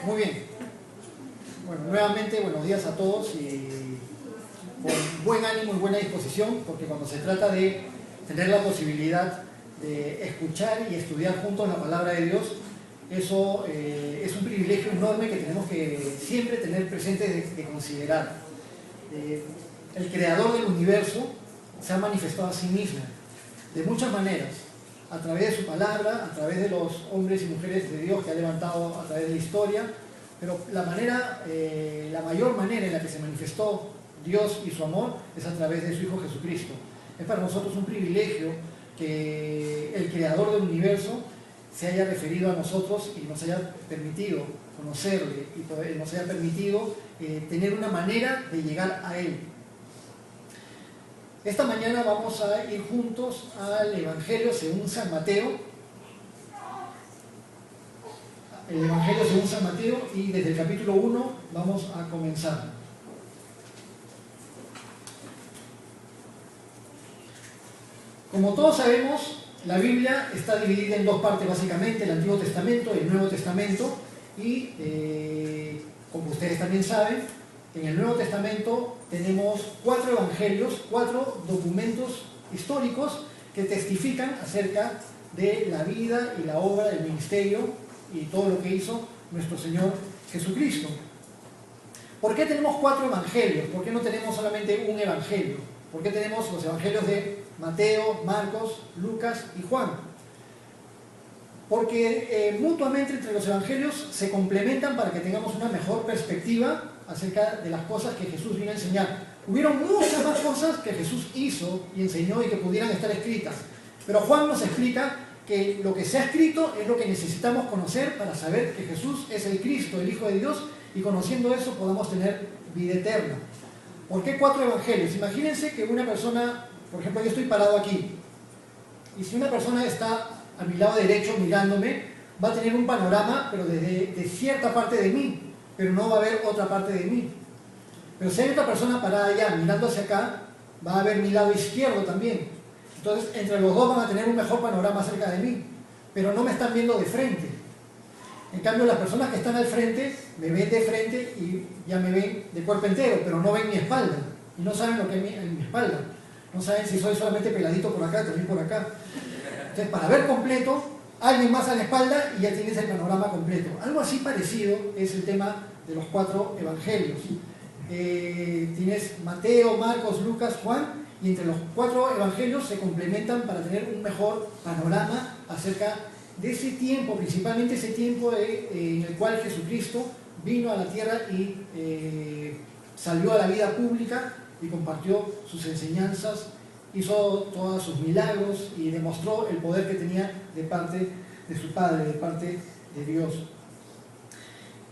Muy bien. Bueno, nuevamente buenos días a todos y con buen ánimo y buena disposición, porque cuando se trata de tener la posibilidad de escuchar y estudiar juntos la palabra de Dios, eso es un privilegio enorme que tenemos que siempre tener presente de considerar. El creador del universo se ha manifestado a sí mismo de muchas maneras, a través de su palabra, a través de los hombres y mujeres de Dios que ha levantado a través de la historia, pero la mayor manera en la que se manifestó Dios y su amor es a través de su Hijo Jesucristo. Es para nosotros un privilegio que el creador del universo se haya referido a nosotros y nos haya permitido conocerle y nos haya permitido tener una manera de llegar a él. Esta mañana vamos a ir juntos al Evangelio según San Mateo. El Evangelio según San Mateo, y desde el capítulo 1 vamos a comenzar. Como todos sabemos, la Biblia está dividida en dos partes básicamente, el Antiguo Testamento y el Nuevo Testamento, y como ustedes también saben, en el Nuevo Testamento tenemos 4 evangelios, 4 documentos históricos que testifican acerca de la vida y la obra del ministerio y todo lo que hizo nuestro Señor Jesucristo. ¿Por qué tenemos 4 evangelios? ¿Por qué no tenemos solamente un evangelio? ¿Por qué tenemos los evangelios de Mateo, Marcos, Lucas y Juan? Porque mutuamente entre los evangelios se complementan para que tengamos una mejor perspectiva acerca de las cosas que Jesús vino a enseñar. Hubieron muchas más cosas que Jesús hizo y enseñó y que pudieran estar escritas, pero Juan nos explica que lo que se ha escrito es lo que necesitamos conocer para saber que Jesús es el Cristo, el Hijo de Dios, y conociendo eso podamos tener vida eterna. ¿Por qué 4 evangelios? Imagínense que una persona, por ejemplo, yo estoy parado aquí, y si una persona está a mi lado derecho mirándome, va a tener un panorama, pero de cierta parte de mí, pero no va a haber otra parte de mí. Pero si hay otra persona parada allá, mirando hacia acá, va a haber mi lado izquierdo también. Entonces, entre los dos van a tener un mejor panorama acerca de mí, pero no me están viendo de frente. En cambio, las personas que están al frente, me ven de frente y ya me ven de cuerpo entero, pero no ven mi espalda, y no saben lo que hay en mi espalda. No saben si soy solamente peladito por acá, también por acá. Entonces, para ver completo, alguien más a la espalda y ya tienes el panorama completo. Algo así parecido es el tema de los 4 evangelios. Tienes Mateo, Marcos, Lucas, Juan, y entre los 4 evangelios se complementan para tener un mejor panorama acerca de ese tiempo, principalmente ese tiempo en el cual Jesucristo vino a la tierra y salió a la vida pública y compartió sus enseñanzas, hizo todos sus milagros y demostró el poder que tenía de parte de su Padre, de parte de Dios.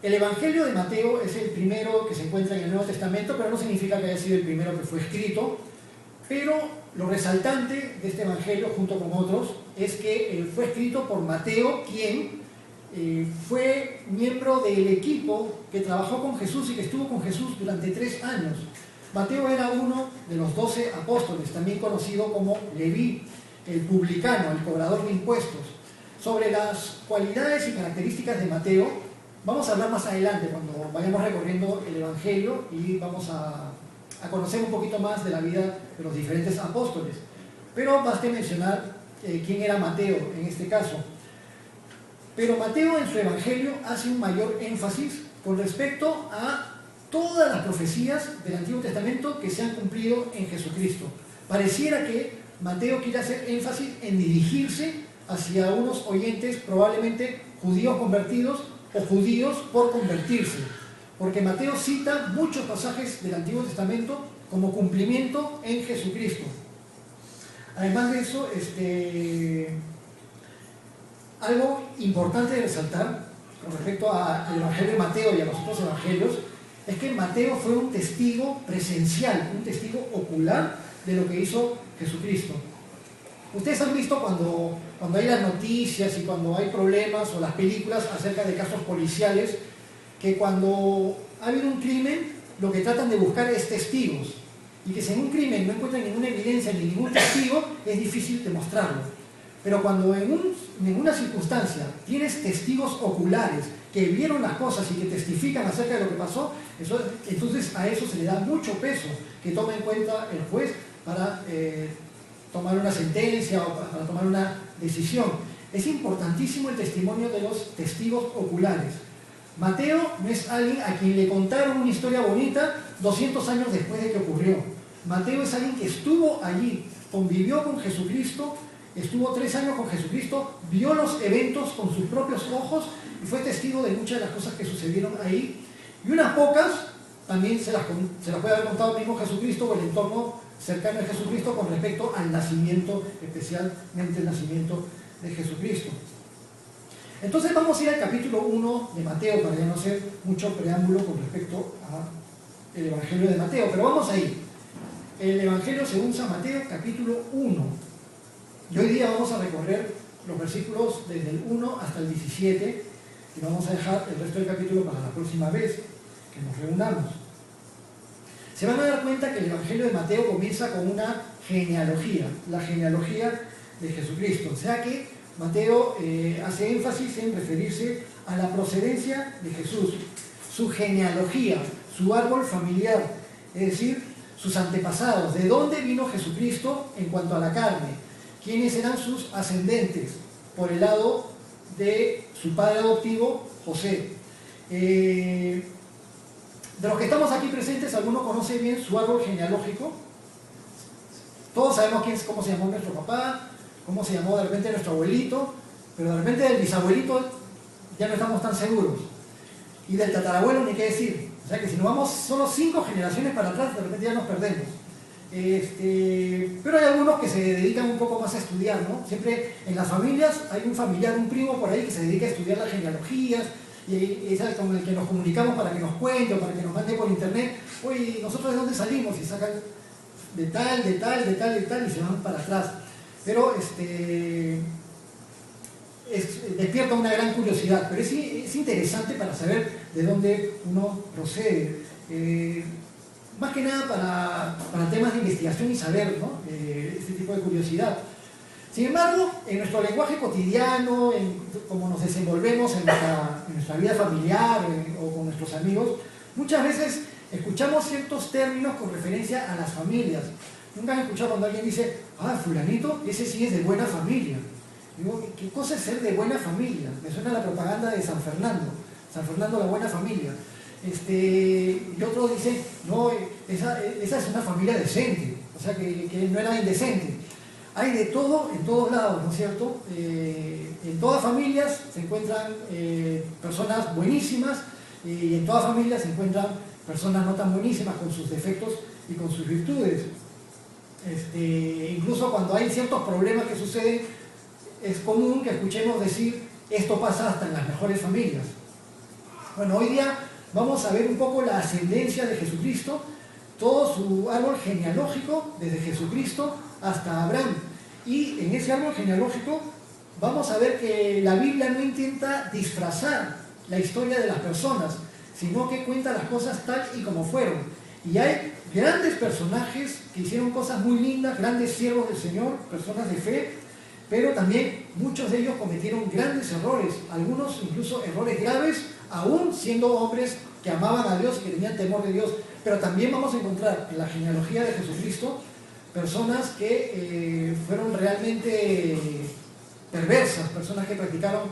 El Evangelio de Mateo es el primero que se encuentra en el Nuevo Testamento, pero no significa que haya sido el primero que fue escrito. Pero lo resaltante de este Evangelio, junto con otros, es que fue escrito por Mateo, quien fue miembro del equipo que trabajó con Jesús y que estuvo con Jesús durante 3 años. Mateo era uno de los 12 apóstoles, también conocido como Leví, el publicano, el cobrador de impuestos. Sobre las cualidades y características de Mateo vamos a hablar más adelante, cuando vayamos recorriendo el Evangelio y vamos a conocer un poquito más de la vida de los diferentes apóstoles. Pero basta mencionar quién era Mateo en este caso. Pero Mateo en su Evangelio hace un mayor énfasis con respecto a todas las profecías del Antiguo Testamento que se han cumplido en Jesucristo. Pareciera que Mateo quiere hacer énfasis en dirigirse hacia unos oyentes probablemente judíos convertidos o judíos por convertirse, porque Mateo cita muchos pasajes del Antiguo Testamento como cumplimiento en Jesucristo. Además de eso, algo importante de resaltar con respecto al Evangelio de Mateo y a los otros evangelios es que Mateo fue un testigo presencial, un testigo ocular de lo que hizo Jesucristo. Ustedes han visto cuando hay las noticias y cuando hay problemas o las películas acerca de casos policiales, que cuando ha habido un crimen, lo que tratan de buscar es testigos. Y que si en un crimen no encuentran ninguna evidencia ni ningún testigo, es difícil demostrarlo. Pero cuando en una circunstancia tienes testigos oculares que vieron las cosas y que testifican acerca de lo que pasó, entonces a eso se le da mucho peso que tome en cuenta el juez para tomar una sentencia o para tomar una decisión. Es importantísimo el testimonio de los testigos oculares. Mateo no es alguien a quien le contaron una historia bonita 200 años después de que ocurrió. Mateo es alguien que estuvo allí, convivió con Jesucristo, estuvo 3 años con Jesucristo, vio los eventos con sus propios ojos y fue testigo de muchas de las cosas que sucedieron ahí. Y unas pocas también se las puede haber contado el mismo Jesucristo o el entorno cercano de Jesucristo con respecto al nacimiento, especialmente el nacimiento de Jesucristo. Entonces vamos a ir al capítulo 1 de Mateo para ya no hacer mucho preámbulo con respecto al Evangelio de Mateo, pero vamos a ir. El Evangelio según San Mateo, capítulo 1. Y hoy día vamos a recorrer los versículos desde el 1 hasta el 17 y vamos a dejar el resto del capítulo para la próxima vez que nos reunamos. Se van a dar cuenta que el Evangelio de Mateo comienza con una genealogía, la genealogía de Jesucristo. O sea que Mateo hace énfasis en referirse a la procedencia de Jesús, su genealogía, su árbol familiar, es decir, sus antepasados, de dónde vino Jesucristo en cuanto a la carne, quiénes eran sus ascendentes, por el lado de su padre adoptivo, José. De los que estamos aquí presentes, ¿alguno conoce bien su árbol genealógico? Todos sabemos cómo se llamó nuestro papá, cómo se llamó de repente nuestro abuelito, pero de repente del bisabuelito ya no estamos tan seguros. Y del tatarabuelo ni qué decir. O sea que si nos vamos solo 5 generaciones para atrás, de repente ya nos perdemos. Pero hay algunos que se dedican un poco más a estudiar, ¿no? Siempre en las familias hay un familiar, un primo por ahí que se dedica a estudiar las genealogías, y es con el que nos comunicamos para que nos cuente o para que nos mande por internet, oye, ¿nosotros de dónde salimos? Y sacan de tal, de tal, de tal, de tal, y se van para atrás. Pero despierta una gran curiosidad, pero es interesante para saber de dónde uno procede. Más que nada para temas de investigación y saber, ¿no? Este tipo de curiosidad. Sin embargo, en nuestro lenguaje cotidiano, en cómo nos desenvolvemos en nuestra vida familiar o con nuestros amigos, muchas veces escuchamos ciertos términos con referencia a las familias. Nunca has escuchado cuando alguien dice, fulanito, ese sí es de buena familia. Digo, ¿qué cosa es ser de buena familia? Me suena la propaganda de San Fernando la buena familia. Y otro dice, no, esa es una familia decente, o sea que no era indecente. Hay de todo en todos lados, ¿no es cierto? En todas familias se encuentran personas buenísimas y en todas familias se encuentran personas no tan buenísimas con sus defectos y con sus virtudes. Incluso cuando hay ciertos problemas que suceden, es común que escuchemos decir, esto pasa hasta en las mejores familias. Bueno, hoy día vamos a ver un poco la ascendencia de Jesucristo, todo su árbol genealógico, desde Jesucristo hasta Abraham. Y en ese árbol genealógico vamos a ver que la Biblia no intenta disfrazar la historia de las personas, sino que cuenta las cosas tal y como fueron. Y hay grandes personajes que hicieron cosas muy lindas, grandes siervos del Señor, personas de fe, pero también muchos de ellos cometieron grandes errores, algunos incluso errores graves, aún siendo hombres que amaban a Dios y que tenían temor de Dios. Pero también vamos a encontrar en la genealogía de Jesucristo personas que fueron realmente perversas, personas que practicaron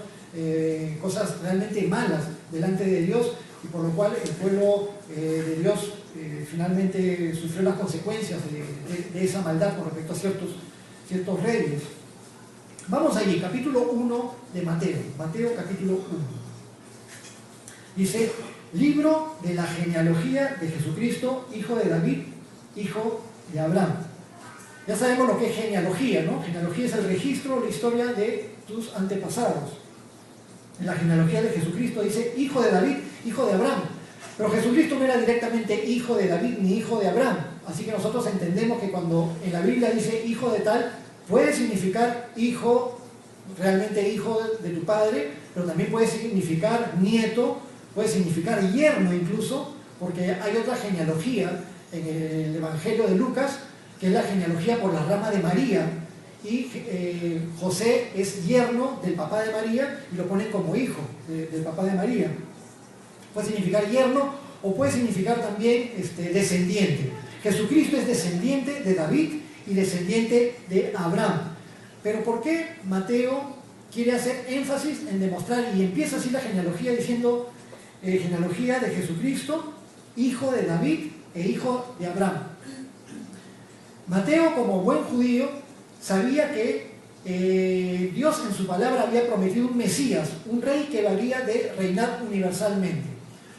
cosas realmente malas delante de Dios, y por lo cual el pueblo de Dios finalmente sufrió las consecuencias de esa maldad con respecto a ciertos reyes. Vamos allí, capítulo 1 de Mateo, Mateo capítulo 1. Dice, libro de la genealogía de Jesucristo, hijo de David, hijo de Abraham. Ya sabemos lo que es genealogía, ¿no? Genealogía es el registro, la historia de tus antepasados. En la genealogía de Jesucristo dice, hijo de David, hijo de Abraham. Pero Jesucristo no era directamente hijo de David ni hijo de Abraham. Así que nosotros entendemos que cuando en la Biblia dice hijo de tal, puede significar hijo, realmente hijo de tu padre, pero también puede significar nieto, puede significar yerno incluso, porque hay otra genealogía en el Evangelio de Lucas, que es la genealogía por la rama de María, y José es yerno del papá de María y lo ponen como hijo del papá de María. Puede significar yerno o puede significar también descendiente. Jesucristo es descendiente de David y descendiente de Abraham. Pero ¿por qué Mateo quiere hacer énfasis en demostrar, y empieza así la genealogía diciendo genealogía de Jesucristo, hijo de David e hijo de Abraham? Mateo, como buen judío, sabía que Dios en su palabra había prometido un Mesías, un rey que habría de reinar universalmente,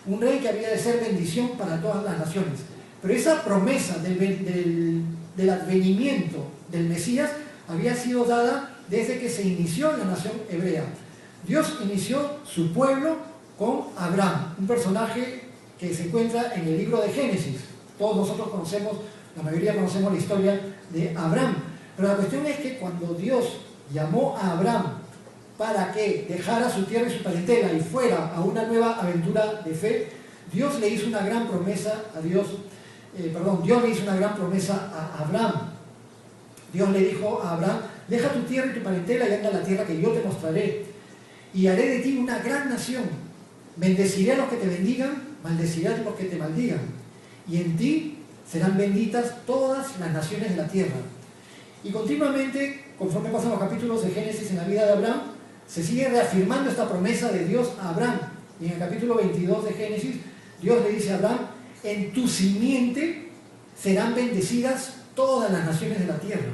un rey que había de ser bendición para todas las naciones. Pero esa promesa del advenimiento del Mesías había sido dada desde que se inició la nación hebrea. Dios inició su pueblo con Abraham, un personaje que se encuentra en el libro de Génesis. Todos nosotros conocemos, la mayoría conocemos la historia de Abraham. Pero la cuestión es que cuando Dios llamó a Abraham para que dejara su tierra y su parentela y fuera a una nueva aventura de fe, Dios le hizo una gran promesa a Dios le hizo una gran promesa a Abraham. Dios le dijo a Abraham: deja tu tierra y tu parentela y anda a la tierra que yo te mostraré, y haré de ti una gran nación. Bendeciré a los que te bendigan, maldeciré a los que te maldigan, y en ti serán benditas todas las naciones de la tierra. Y continuamente, conforme pasan los capítulos de Génesis en la vida de Abraham, se sigue reafirmando esta promesa de Dios a Abraham. Y en el capítulo 22 de Génesis, Dios le dice a Abraham: en tu simiente serán bendecidas todas las naciones de la tierra.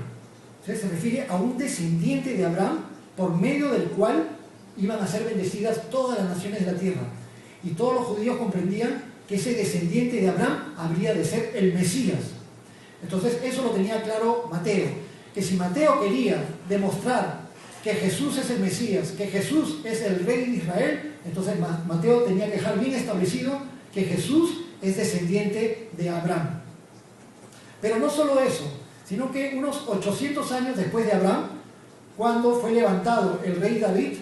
Entonces se refiere a un descendiente de Abraham por medio del cual iban a ser bendecidas todas las naciones de la tierra. Y todos los judíos comprendían que ese descendiente de Abraham habría de ser el Mesías. Entonces eso lo tenía claro Mateo, que si Mateo quería demostrar que Jesús es el Mesías, que Jesús es el Rey de Israel, entonces Mateo tenía que dejar bien establecido que Jesús es descendiente de Abraham. Pero no solo eso, sino que unos 800 años después de Abraham, cuando fue levantado el rey David,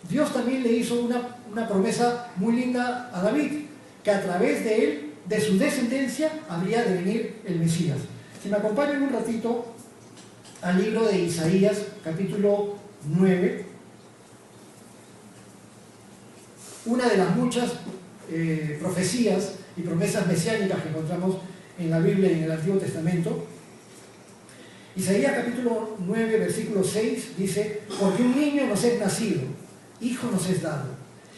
Dios también le hizo una promesa muy linda a David, que a través de él, de su descendencia, habría de venir el Mesías. Si me acompañan un ratito al libro de Isaías, capítulo 9, una de las muchas profecías y promesas mesiánicas que encontramos en la Biblia y en el Antiguo Testamento. Isaías capítulo 9, versículo 6 dice: porque un niño nos es nacido, hijo nos es dado,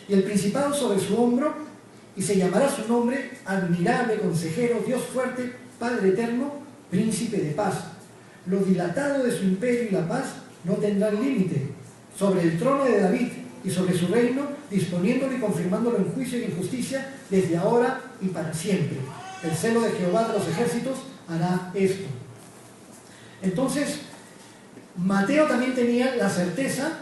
y el principado sobre su hombro, y se llamará su nombre admirable, consejero, Dios fuerte, Padre eterno, príncipe de paz. Lo dilatado de su imperio y la paz no tendrán límite, sobre el trono de David y sobre su reino, disponiéndolo y confirmándolo en juicio y en justicia desde ahora y para siempre. El celo de Jehová de los ejércitos hará esto. Entonces, Mateo también tenía la certeza,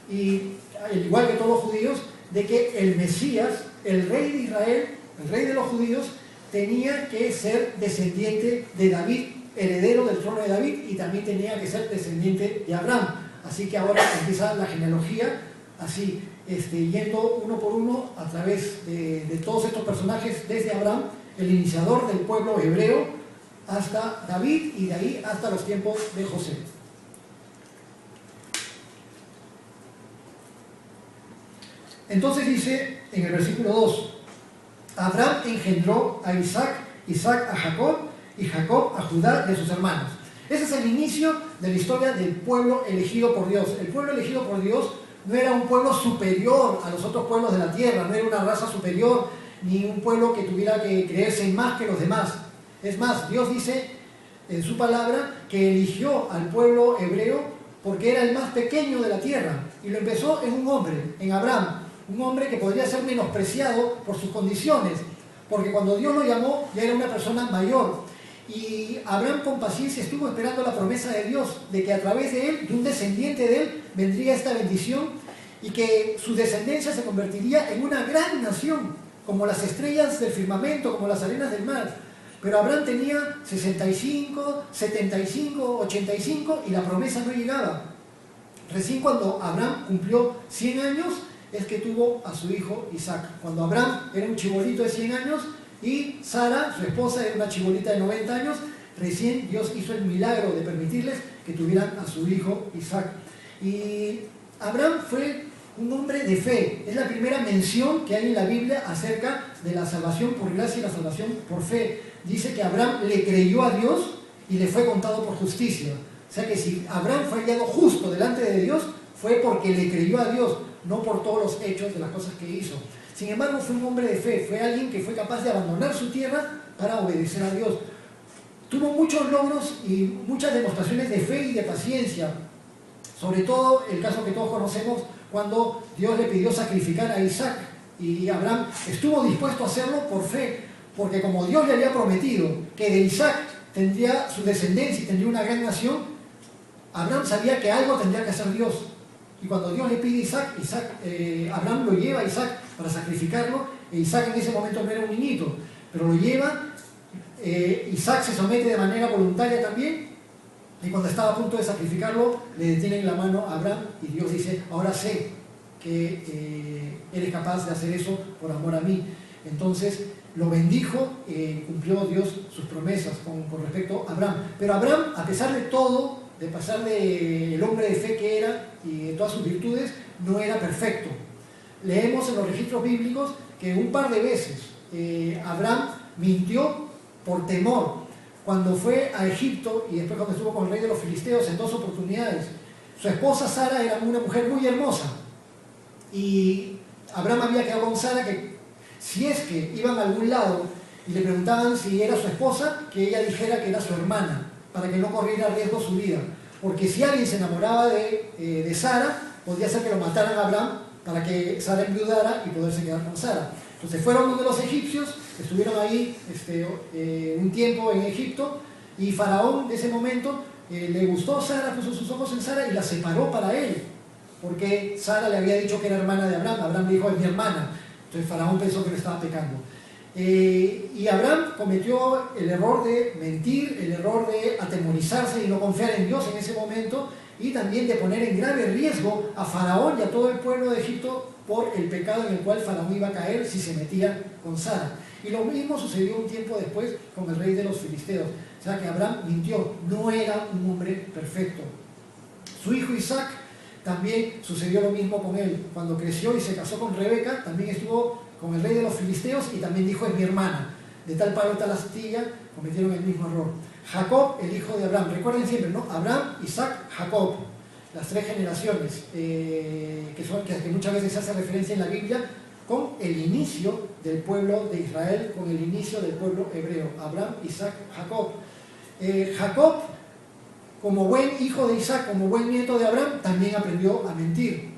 y al igual que todos los judíos, de que el Mesías, el rey de Israel, el rey de los judíos, tenía que ser descendiente de David, heredero del trono de David, y también tenía que ser descendiente de Abraham. Así que ahora empieza la genealogía, así, yendo uno por uno a través de todos estos personajes, desde Abraham, el iniciador del pueblo hebreo, hasta David, y de ahí hasta los tiempos de José. Entonces dice en el versículo 2: Abraham engendró a Isaac, Isaac a Jacob, y Jacob a Judá y a sus hermanos. Ese es el inicio de la historia del pueblo elegido por Dios. El pueblo elegido por Dios no era un pueblo superior a los otros pueblos de la tierra, no era una raza superior, ni un pueblo que tuviera que creerse más que los demás. Es más, Dios dice en su palabra que eligió al pueblo hebreo porque era el más pequeño de la tierra, y lo empezó en un hombre, en Abraham, un hombre que podría ser menospreciado por sus condiciones, porque cuando Dios lo llamó ya era una persona mayor. Y Abraham con paciencia estuvo esperando la promesa de Dios, de que a través de él, de un descendiente de él, vendría esta bendición, y que su descendencia se convertiría en una gran nación, como las estrellas del firmamento, como las arenas del mar. Pero Abraham tenía 65, 75, 85 y la promesa no llegaba. Recién cuando Abraham cumplió 100 años es que tuvo a su hijo Isaac. Cuando Abraham era un chibolito de 100 años y Sara, su esposa, era una chibolita de 90 años, recién Dios hizo el milagro de permitirles que tuvieran a su hijo Isaac. Y Abraham fue un hombre de fe. Es la primera mención que hay en la Biblia acerca de la salvación por gracia y la salvación por fe. Dice que Abraham le creyó a Dios y le fue contado por justicia. O sea que si Abraham fue hallado justo delante de Dios, fue porque le creyó a Dios, no por todos los hechos de las cosas que hizo. Sin embargo, fue un hombre de fe, fue alguien que fue capaz de abandonar su tierra para obedecer a Dios. Tuvo muchos logros y muchas demostraciones de fe y de paciencia. Sobre todo el caso que todos conocemos, cuando Dios le pidió sacrificar a Isaac. Y Abraham estuvo dispuesto a hacerlo por fe, porque como Dios le había prometido que de Isaac tendría su descendencia y tendría una gran nación, Abraham sabía que algo tendría que hacer Dios. Y cuando Dios le pide a Isaac, Abraham lo lleva a Isaac para sacrificarlo, e Isaac en ese momento no era un niñito, pero lo lleva, Isaac se somete de manera voluntaria también, y cuando estaba a punto de sacrificarlo, le detienen la mano a Abraham, y Dios dice, ahora sé que eres capaz de hacer eso por amor a mí. Entonces lo bendijo, cumplió Dios sus promesas con respecto a Abraham. Pero Abraham, a pesar de todo, de pasar del hombre de fe que era y de todas sus virtudes, no era perfecto. Leemos en los registros bíblicos que un par de veces Abraham mintió por temor. Cuando fue a Egipto y después cuando estuvo con el rey de los filisteos en 2 oportunidades, su esposa Sara era una mujer muy hermosa y Abraham había quedado con Sara que si es que iban a algún lado y le preguntaban si era su esposa, que ella dijera que era su hermana, para que no corriera riesgo su vida. Porque si alguien se enamoraba de Sara, podría ser que lo mataran a Abraham para que Sara enviudara y poderse quedar con Sara. Entonces fueron donde los egipcios, estuvieron ahí un tiempo en Egipto, y Faraón de ese momento le gustó Sara, puso sus ojos en Sara y la separó para él, porque Sara le había dicho que era hermana de Abraham. Abraham dijo, es mi hermana. Entonces Faraón pensó que le estaba pecando. Y Abraham cometió el error de mentir, el error de atemorizarse y no confiar en Dios en ese momento, y también de poner en grave riesgo a Faraón y a todo el pueblo de Egipto por el pecado en el cual Faraón iba a caer si se metía con Sara. Y lo mismo sucedió un tiempo después con el rey de los filisteos. O sea que Abraham mintió, no era un hombre perfecto. Su hijo Isaac también sucedió lo mismo con él. Cuando creció y se casó con Rebeca, también estuvo con el rey de los filisteos y también dijo, es mi hermana. De tal palo, tal astilla, cometieron el mismo error. Jacob, el hijo de Abraham. Recuerden siempre, ¿no? Abraham, Isaac, Jacob. Las 3 generaciones que muchas veces se hace referencia en la Biblia con el inicio del pueblo de Israel, con el inicio del pueblo hebreo. Abraham, Isaac, Jacob. Jacob, como buen hijo de Isaac, como buen nieto de Abraham, también aprendió a mentir.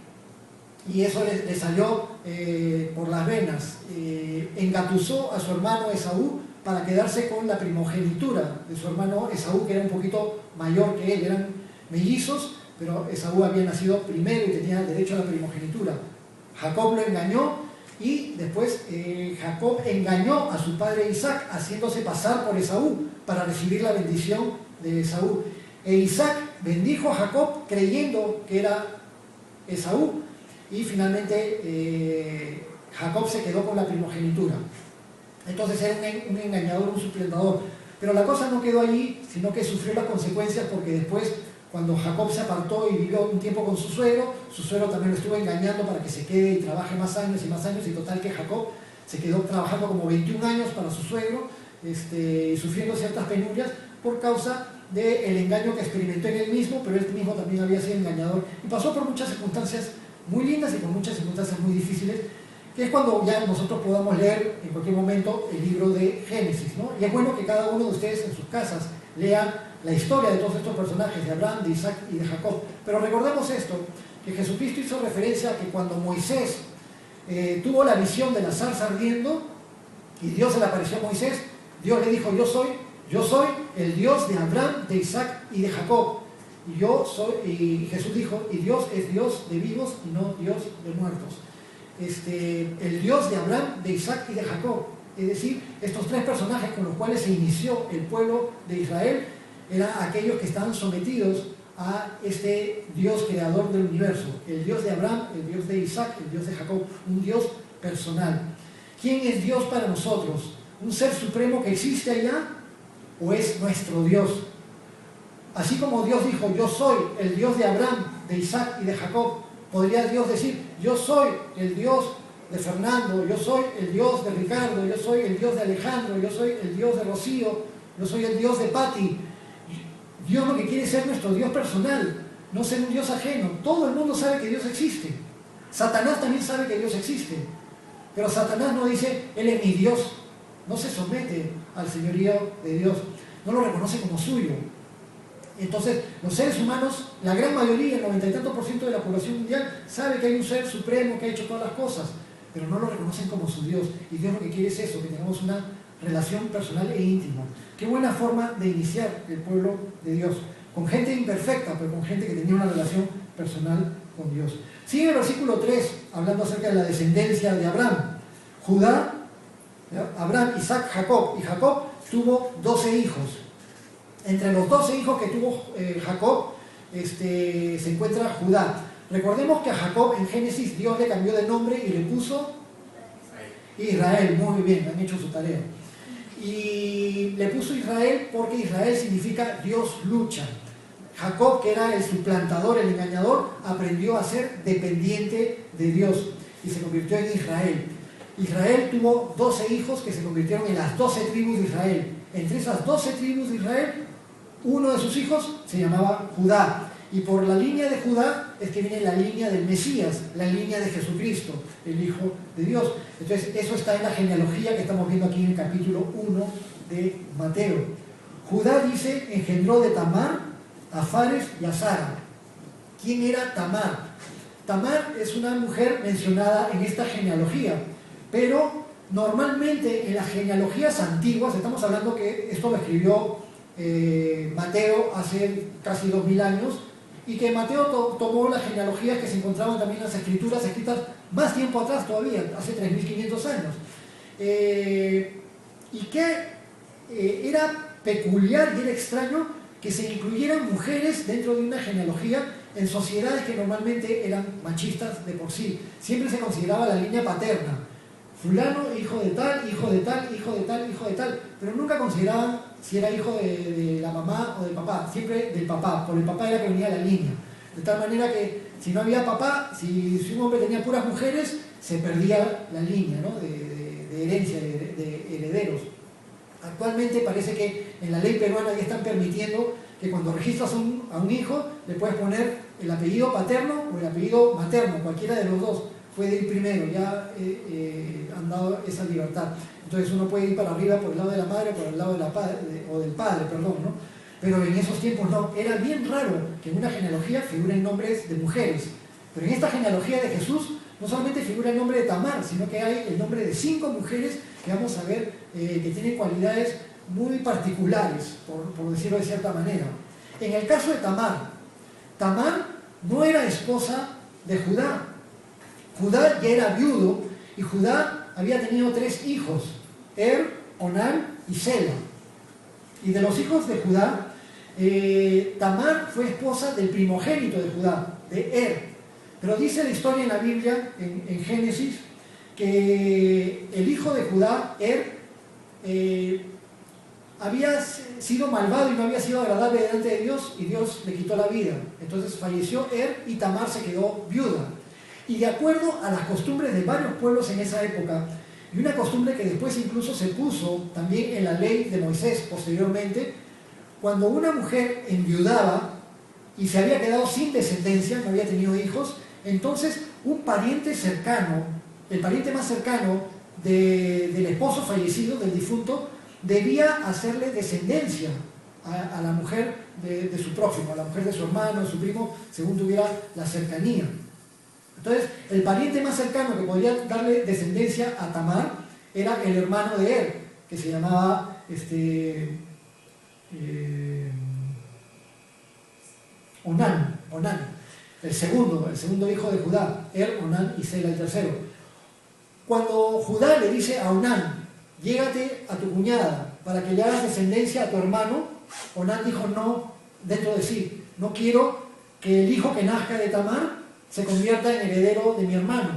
Y eso le salió por las venas. Engatusó a su hermano Esaú para quedarse con la primogenitura de su hermano Esaú, que era un poquito mayor que él. Eran mellizos, pero Esaú había nacido primero y tenía derecho a la primogenitura. Jacob lo engañó y después Jacob engañó a su padre Isaac haciéndose pasar por Esaú para recibir la bendición de Esaú. E Isaac bendijo a Jacob creyendo que era Esaú, y finalmente Jacob se quedó con la primogenitura. Entonces era un engañador, un suplantador. Pero la cosa no quedó allí, sino que sufrió las consecuencias, porque después, cuando Jacob se apartó y vivió un tiempo con su suegro también lo estuvo engañando para que se quede y trabaje más años, y total que Jacob se quedó trabajando como 21 años para su suegro, y sufriendo ciertas penurias por causa del engaño que experimentó en él mismo, pero él mismo también había sido engañador. Y pasó por muchas circunstancias muy lindas y por muchas circunstancias muy difíciles, que es cuando ya nosotros podamos leer en cualquier momento el libro de Génesis, ¿no? Y es bueno que cada uno de ustedes en sus casas lean la historia de todos estos personajes, de Abraham, de Isaac y de Jacob. Pero recordemos esto, que Jesucristo hizo referencia a que cuando Moisés tuvo la visión de la zarza ardiendo y Dios se le apareció a Moisés, Dios le dijo, yo soy el Dios de Abraham, de Isaac y de Jacob. Y Jesús dijo, y Dios es Dios de vivos y no Dios de muertos. El Dios de Abraham, de Isaac y de Jacob. Es decir, estos 3 personajes con los cuales se inició el pueblo de Israel eran aquellos que estaban sometidos a este Dios creador del universo. El Dios de Abraham, el Dios de Isaac, el Dios de Jacob. Un Dios personal. ¿Quién es Dios para nosotros? ¿Un ser supremo que existe allá? ¿O es nuestro Dios? Así como Dios dijo, yo soy el Dios de Abraham, de Isaac y de Jacob, podría Dios decir, yo soy el Dios de Fernando, yo soy el Dios de Ricardo, yo soy el Dios de Alejandro, yo soy el Dios de Rocío, yo soy el Dios de Patti. Dios lo que quiere es ser nuestro Dios personal, no ser un Dios ajeno. Todo el mundo sabe que Dios existe. Satanás también sabe que Dios existe. Pero Satanás no dice, Él es mi Dios. No se somete al señorío de Dios. No lo reconoce como suyo. Entonces, los seres humanos, la gran mayoría, el 90 y tantos % de la población mundial, sabe que hay un ser supremo que ha hecho todas las cosas, pero no lo reconocen como su Dios. Y Dios lo que quiere es eso, que tengamos una relación personal e íntima. Qué buena forma de iniciar el pueblo de Dios, con gente imperfecta, pero con gente que tenía una relación personal con Dios. Sigue el versículo 3, hablando acerca de la descendencia de Abraham. Judá, Abraham, Isaac, Jacob, y Jacob tuvo 12 hijos. Entre los 12 hijos que tuvo Jacob se encuentra Judá. Recordemos que a Jacob en Génesis Dios le cambió de nombre y le puso Israel. Muy bien, han hecho su tarea. Y le puso Israel porque Israel significa Dios lucha. Jacob, que era el suplantador, el engañador, aprendió a ser dependiente de Dios y se convirtió en Israel. Israel tuvo 12 hijos que se convirtieron en las 12 tribus de Israel. Entre esas 12 tribus de Israel, uno de sus hijos se llamaba Judá. Y por la línea de Judá es que viene la línea del Mesías, la línea de Jesucristo, el Hijo de Dios. Entonces, eso está en la genealogía que estamos viendo aquí en el capítulo 1 de Mateo. Judá, dice, engendró de Tamar a Fares y a Zara. ¿Quién era Tamar? Tamar es una mujer mencionada en esta genealogía, pero normalmente en las genealogías antiguas, estamos hablando que esto lo escribió Mateo hace casi 2000 años, y que Mateo tomó las genealogías que se encontraban también en las escrituras escritas más tiempo atrás todavía, hace 3500 años. Y que era peculiar y era extraño que se incluyeran mujeres dentro de una genealogía en sociedades que normalmente eran machistas de por sí. Siempre se consideraba la línea paterna. Fulano, hijo de tal, hijo de tal, hijo de tal, hijo de tal, pero nunca consideraban si era hijo de la mamá o del papá, siempre del papá, por el papá era que venía la línea. De tal manera que si no había papá, si un hombre tenía puras mujeres, se perdía la línea, ¿no?, de herencia, de herederos. Actualmente parece que en la ley peruana ya están permitiendo que cuando registras a un hijo, le puedes poner el apellido paterno o el apellido materno, cualquiera de los dos. Puede ir primero, ya han dado esa libertad. Entonces uno puede ir para arriba por el lado de la madre, por el lado del padre, perdón, ¿no? Pero en esos tiempos no. Era bien raro que en una genealogía figuren nombres de mujeres. Pero en esta genealogía de Jesús no solamente figura el nombre de Tamar, sino que hay el nombre de 5 mujeres que vamos a ver que tienen cualidades muy particulares, por decirlo de cierta manera. En el caso de Tamar, Tamar no era esposa de Judá. Judá ya era viudo y Judá había tenido 3 hijos, Onán y Sela. Y de los hijos de Judá, Tamar fue esposa del primogénito de Judá, de Pero dice la historia en la Biblia, en Génesis, que el hijo de Judá, había sido malvado y no había sido agradable delante de Dios y Dios le quitó la vida. Entonces falleció y Tamar se quedó viuda. Y de acuerdo a las costumbres de varios pueblos en esa época, y una costumbre que después incluso se puso también en la ley de Moisés posteriormente, cuando una mujer enviudaba y se había quedado sin descendencia, no había tenido hijos, entonces un pariente cercano, el pariente más cercano del esposo fallecido, del difunto, debía hacerle descendencia a la mujer de su prójimo, a la mujer de su hermano, de su primo, según tuviera la cercanía. Entonces, el pariente más cercano que podía darle descendencia a Tamar era el hermano de que se llamaba Onán, el segundo hijo de Judá, Onán y Sela el tercero. Cuando Judá le dice a Onán, llégate a tu cuñada para que le hagas descendencia a tu hermano, Onán dijo no dentro de sí, no quiero que el hijo que nazca de Tamar se convierta en heredero de mi hermano.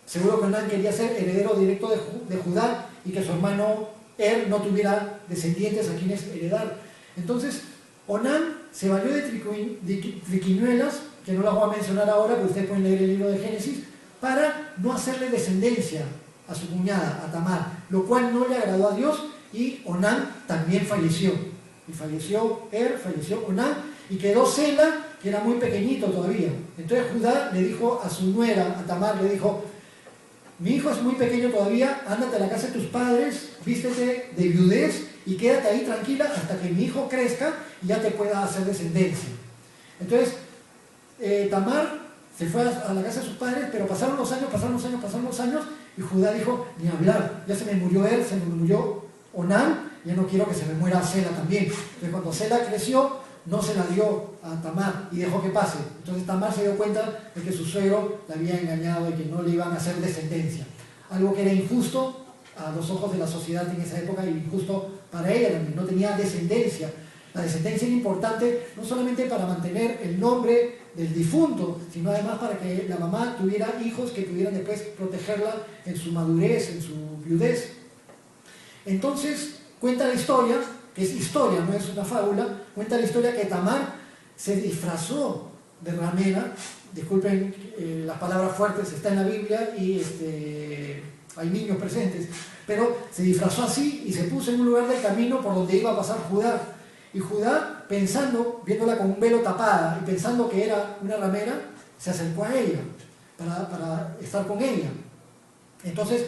Seguro que Onán quería ser heredero directo de Judá y que su hermano no tuviera descendientes a quienes heredar. Entonces, Onán se valió de triquiñuelas, que no las voy a mencionar ahora, pero ustedes pueden leer el libro de Génesis, para no hacerle descendencia a su cuñada, a Tamar, lo cual no le agradó a Dios, y Onán también falleció. Y falleció falleció Onán, y quedó Sela, que era muy pequeñito todavía. Entonces Judá le dijo a su nuera, a Tamar, le dijo: mi hijo es muy pequeño todavía, ándate a la casa de tus padres, vístete de viudez y quédate ahí tranquila hasta que mi hijo crezca y ya te pueda hacer descendencia. Entonces, Tamar se fue a la casa de sus padres, pero pasaron los años, y Judá dijo: ni hablar, ya se me murió él, se me murió Onán, ya no quiero que se me muera Sela también. Entonces cuando Sela creció, no se la dio a Tamar y dejó que pase. Entonces Tamar se dio cuenta de que su suegro la había engañado y que no le iban a hacer descendencia. Algo que era injusto a los ojos de la sociedad en esa época y injusto para ella también. No tenía descendencia. La descendencia era importante no solamente para mantener el nombre del difunto, sino además para que la mamá tuviera hijos que pudieran después protegerla en su madurez, en su viudez. Entonces cuenta la historia, que es historia, no es una fábula, cuenta la historia que Tamar se disfrazó de ramera. Disculpen las palabras fuertes, está en la Biblia y hay niños presentes, pero se disfrazó así y se puso en un lugar del camino por donde iba a pasar Judá. Y Judá, pensando, viéndola con un velo tapada y pensando que era una ramera, se acercó a ella para estar con ella. Entonces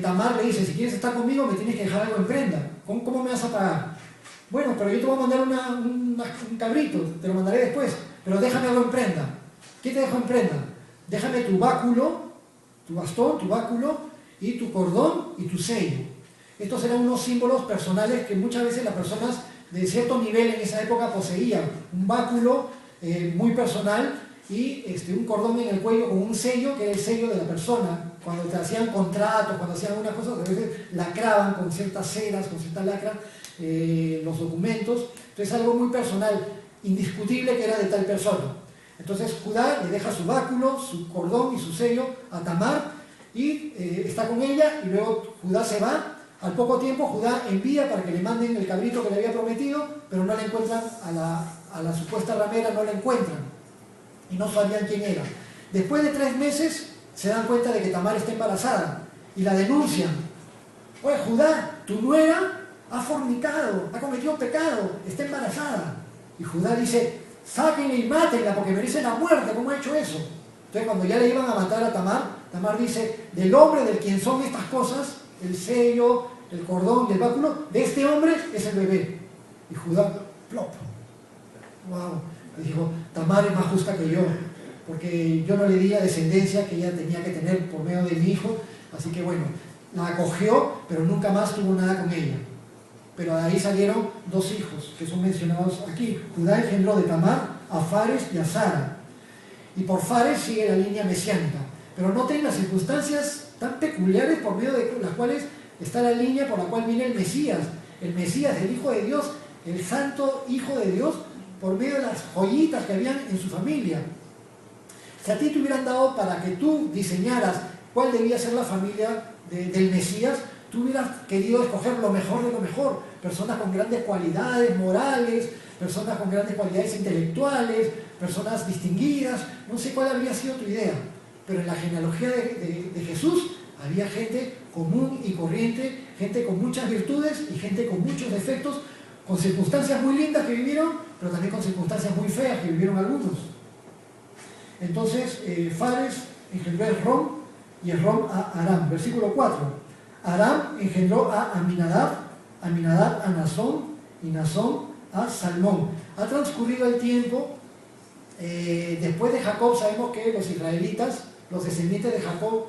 Tamar le dice: si quieres estar conmigo me tienes que dejar algo en prenda. ¿Cómo me vas a pagar? Bueno, pero yo te voy a mandar un cabrito, te lo mandaré después, pero déjame algo en prenda. ¿Qué te dejo en prenda? Déjame tu báculo, tu bastón, tu báculo, y tu cordón y tu sello. Estos eran unos símbolos personales que muchas veces las personas de cierto nivel en esa época poseían. Un báculo muy personal y un cordón en el cuello con un sello, que era el sello de la persona. Cuando te hacían contratos, cuando hacían algunas cosas, a veces lacraban con ciertas ceras, con cierta lacra, los documentos. Entonces algo muy personal, indiscutible que era de tal persona. Entonces Judá le deja su báculo, su cordón y su sello a Tamar y está con ella, y luego Judá se va. Al poco tiempo Judá envía para que le manden el cabrito que le había prometido, pero no la encuentran a la supuesta ramera, no la encuentran y no sabían quién era. Después de 3 meses se dan cuenta de que Tamar está embarazada y la denuncian. Oye, Judá, tu nuera ha fornicado, ha cometido pecado, está embarazada. Y Judá dice: sáquenla y mátenla porque merece la muerte. ¿Cómo ha hecho eso? Entonces cuando ya le iban a matar a Tamar, Tamar dice: del hombre del quien son estas cosas, el sello, el cordón y el báculo, de este hombre es el bebé. Y Judá, plop. Wow. Y dijo: Tamar es más justa que yo, porque yo no le di la descendencia que ella tenía que tener por medio de mi hijo. Así que bueno, la acogió, pero nunca más tuvo nada con ella. Pero de ahí salieron 2 hijos que son mencionados aquí. Judá engendró de Tamar a Fares y a Zara. Y por Fares sigue la línea mesiánica. Pero noten las circunstancias tan peculiares por medio de las cuales está la línea por la cual viene el Mesías. El Mesías, el Hijo de Dios, el Santo Hijo de Dios, por medio de las joyitas que habían en su familia. Si a ti te hubieran dado para que tú diseñaras cuál debía ser la familia del Mesías, tú hubieras querido escoger lo mejor de lo mejor. Personas con grandes cualidades morales, personas con grandes cualidades intelectuales, personas distinguidas. No sé cuál habría sido tu idea, pero en la genealogía de Jesús había gente común y corriente, gente con muchas virtudes y gente con muchos defectos, con circunstancias muy lindas que vivieron, pero también con circunstancias muy feas que vivieron algunos. Entonces Fares engendró a Esrom y Esrom a Aram. Versículo 4. Aram engendró a Aminadab, Aminadab a Nazón y Nazón a Salmón. Ha transcurrido el tiempo. Después de Jacob sabemos que los israelitas, los descendientes de Jacob,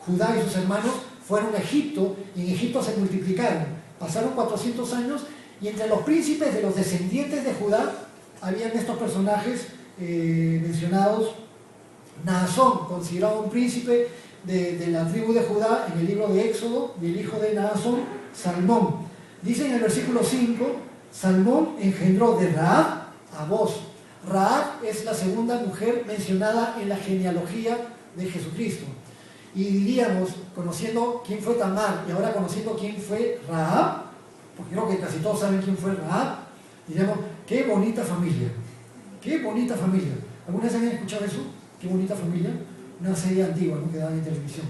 Judá y sus hermanos, fueron a Egipto y en Egipto se multiplicaron. Pasaron 400 años y entre los príncipes de los descendientes de Judá habían estos personajes mencionados. Naasón, considerado un príncipe de la tribu de Judá en el libro de Éxodo, y el hijo de Naasón, Salmón. Dice en el versículo 5, Salmón engendró de Rahab a Boz. Rahab es la segunda mujer mencionada en la genealogía de Jesucristo. Y diríamos, conociendo quién fue Tamar y ahora conociendo quién fue Rahab, porque creo que casi todos saben quién fue Rahab, Diríamos, qué bonita familia, qué bonita familia. ¿Alguna vez han escuchado eso? Qué bonita familia. Una serie antigua, ¿no?, que daban en televisión.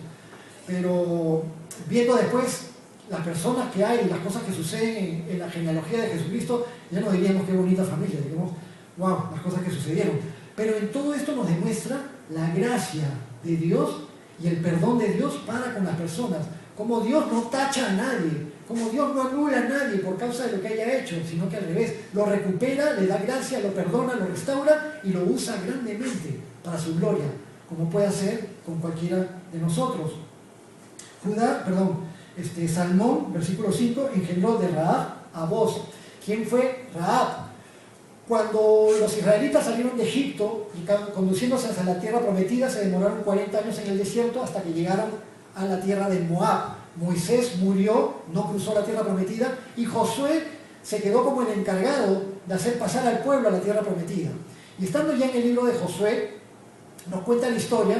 Pero viendo después las personas que hay, las cosas que suceden en la genealogía de Jesucristo, ya no diríamos qué bonita familia, diríamos, wow, las cosas que sucedieron. Pero en todo esto nos demuestra la gracia de Dios y el perdón de Dios para con las personas. Como Dios no tacha a nadie, como Dios no anula a nadie por causa de lo que haya hecho, sino que al revés, lo recupera, le da gracia, lo perdona, lo restaura y lo usa grandemente para su gloria, como puede hacer con cualquiera de nosotros. Salmón, versículo 5, engendró de Rahab a Boz. ¿Quién fue Rahab? Cuando los israelitas salieron de Egipto y conduciéndose hacia la tierra prometida, se demoraron 40 años en el desierto hasta que llegaron a la tierra de Moab. Moisés murió, no cruzó la tierra prometida, y Josué se quedó como el encargado de hacer pasar al pueblo a la tierra prometida. Y estando ya en el libro de Josué, nos cuenta la historia,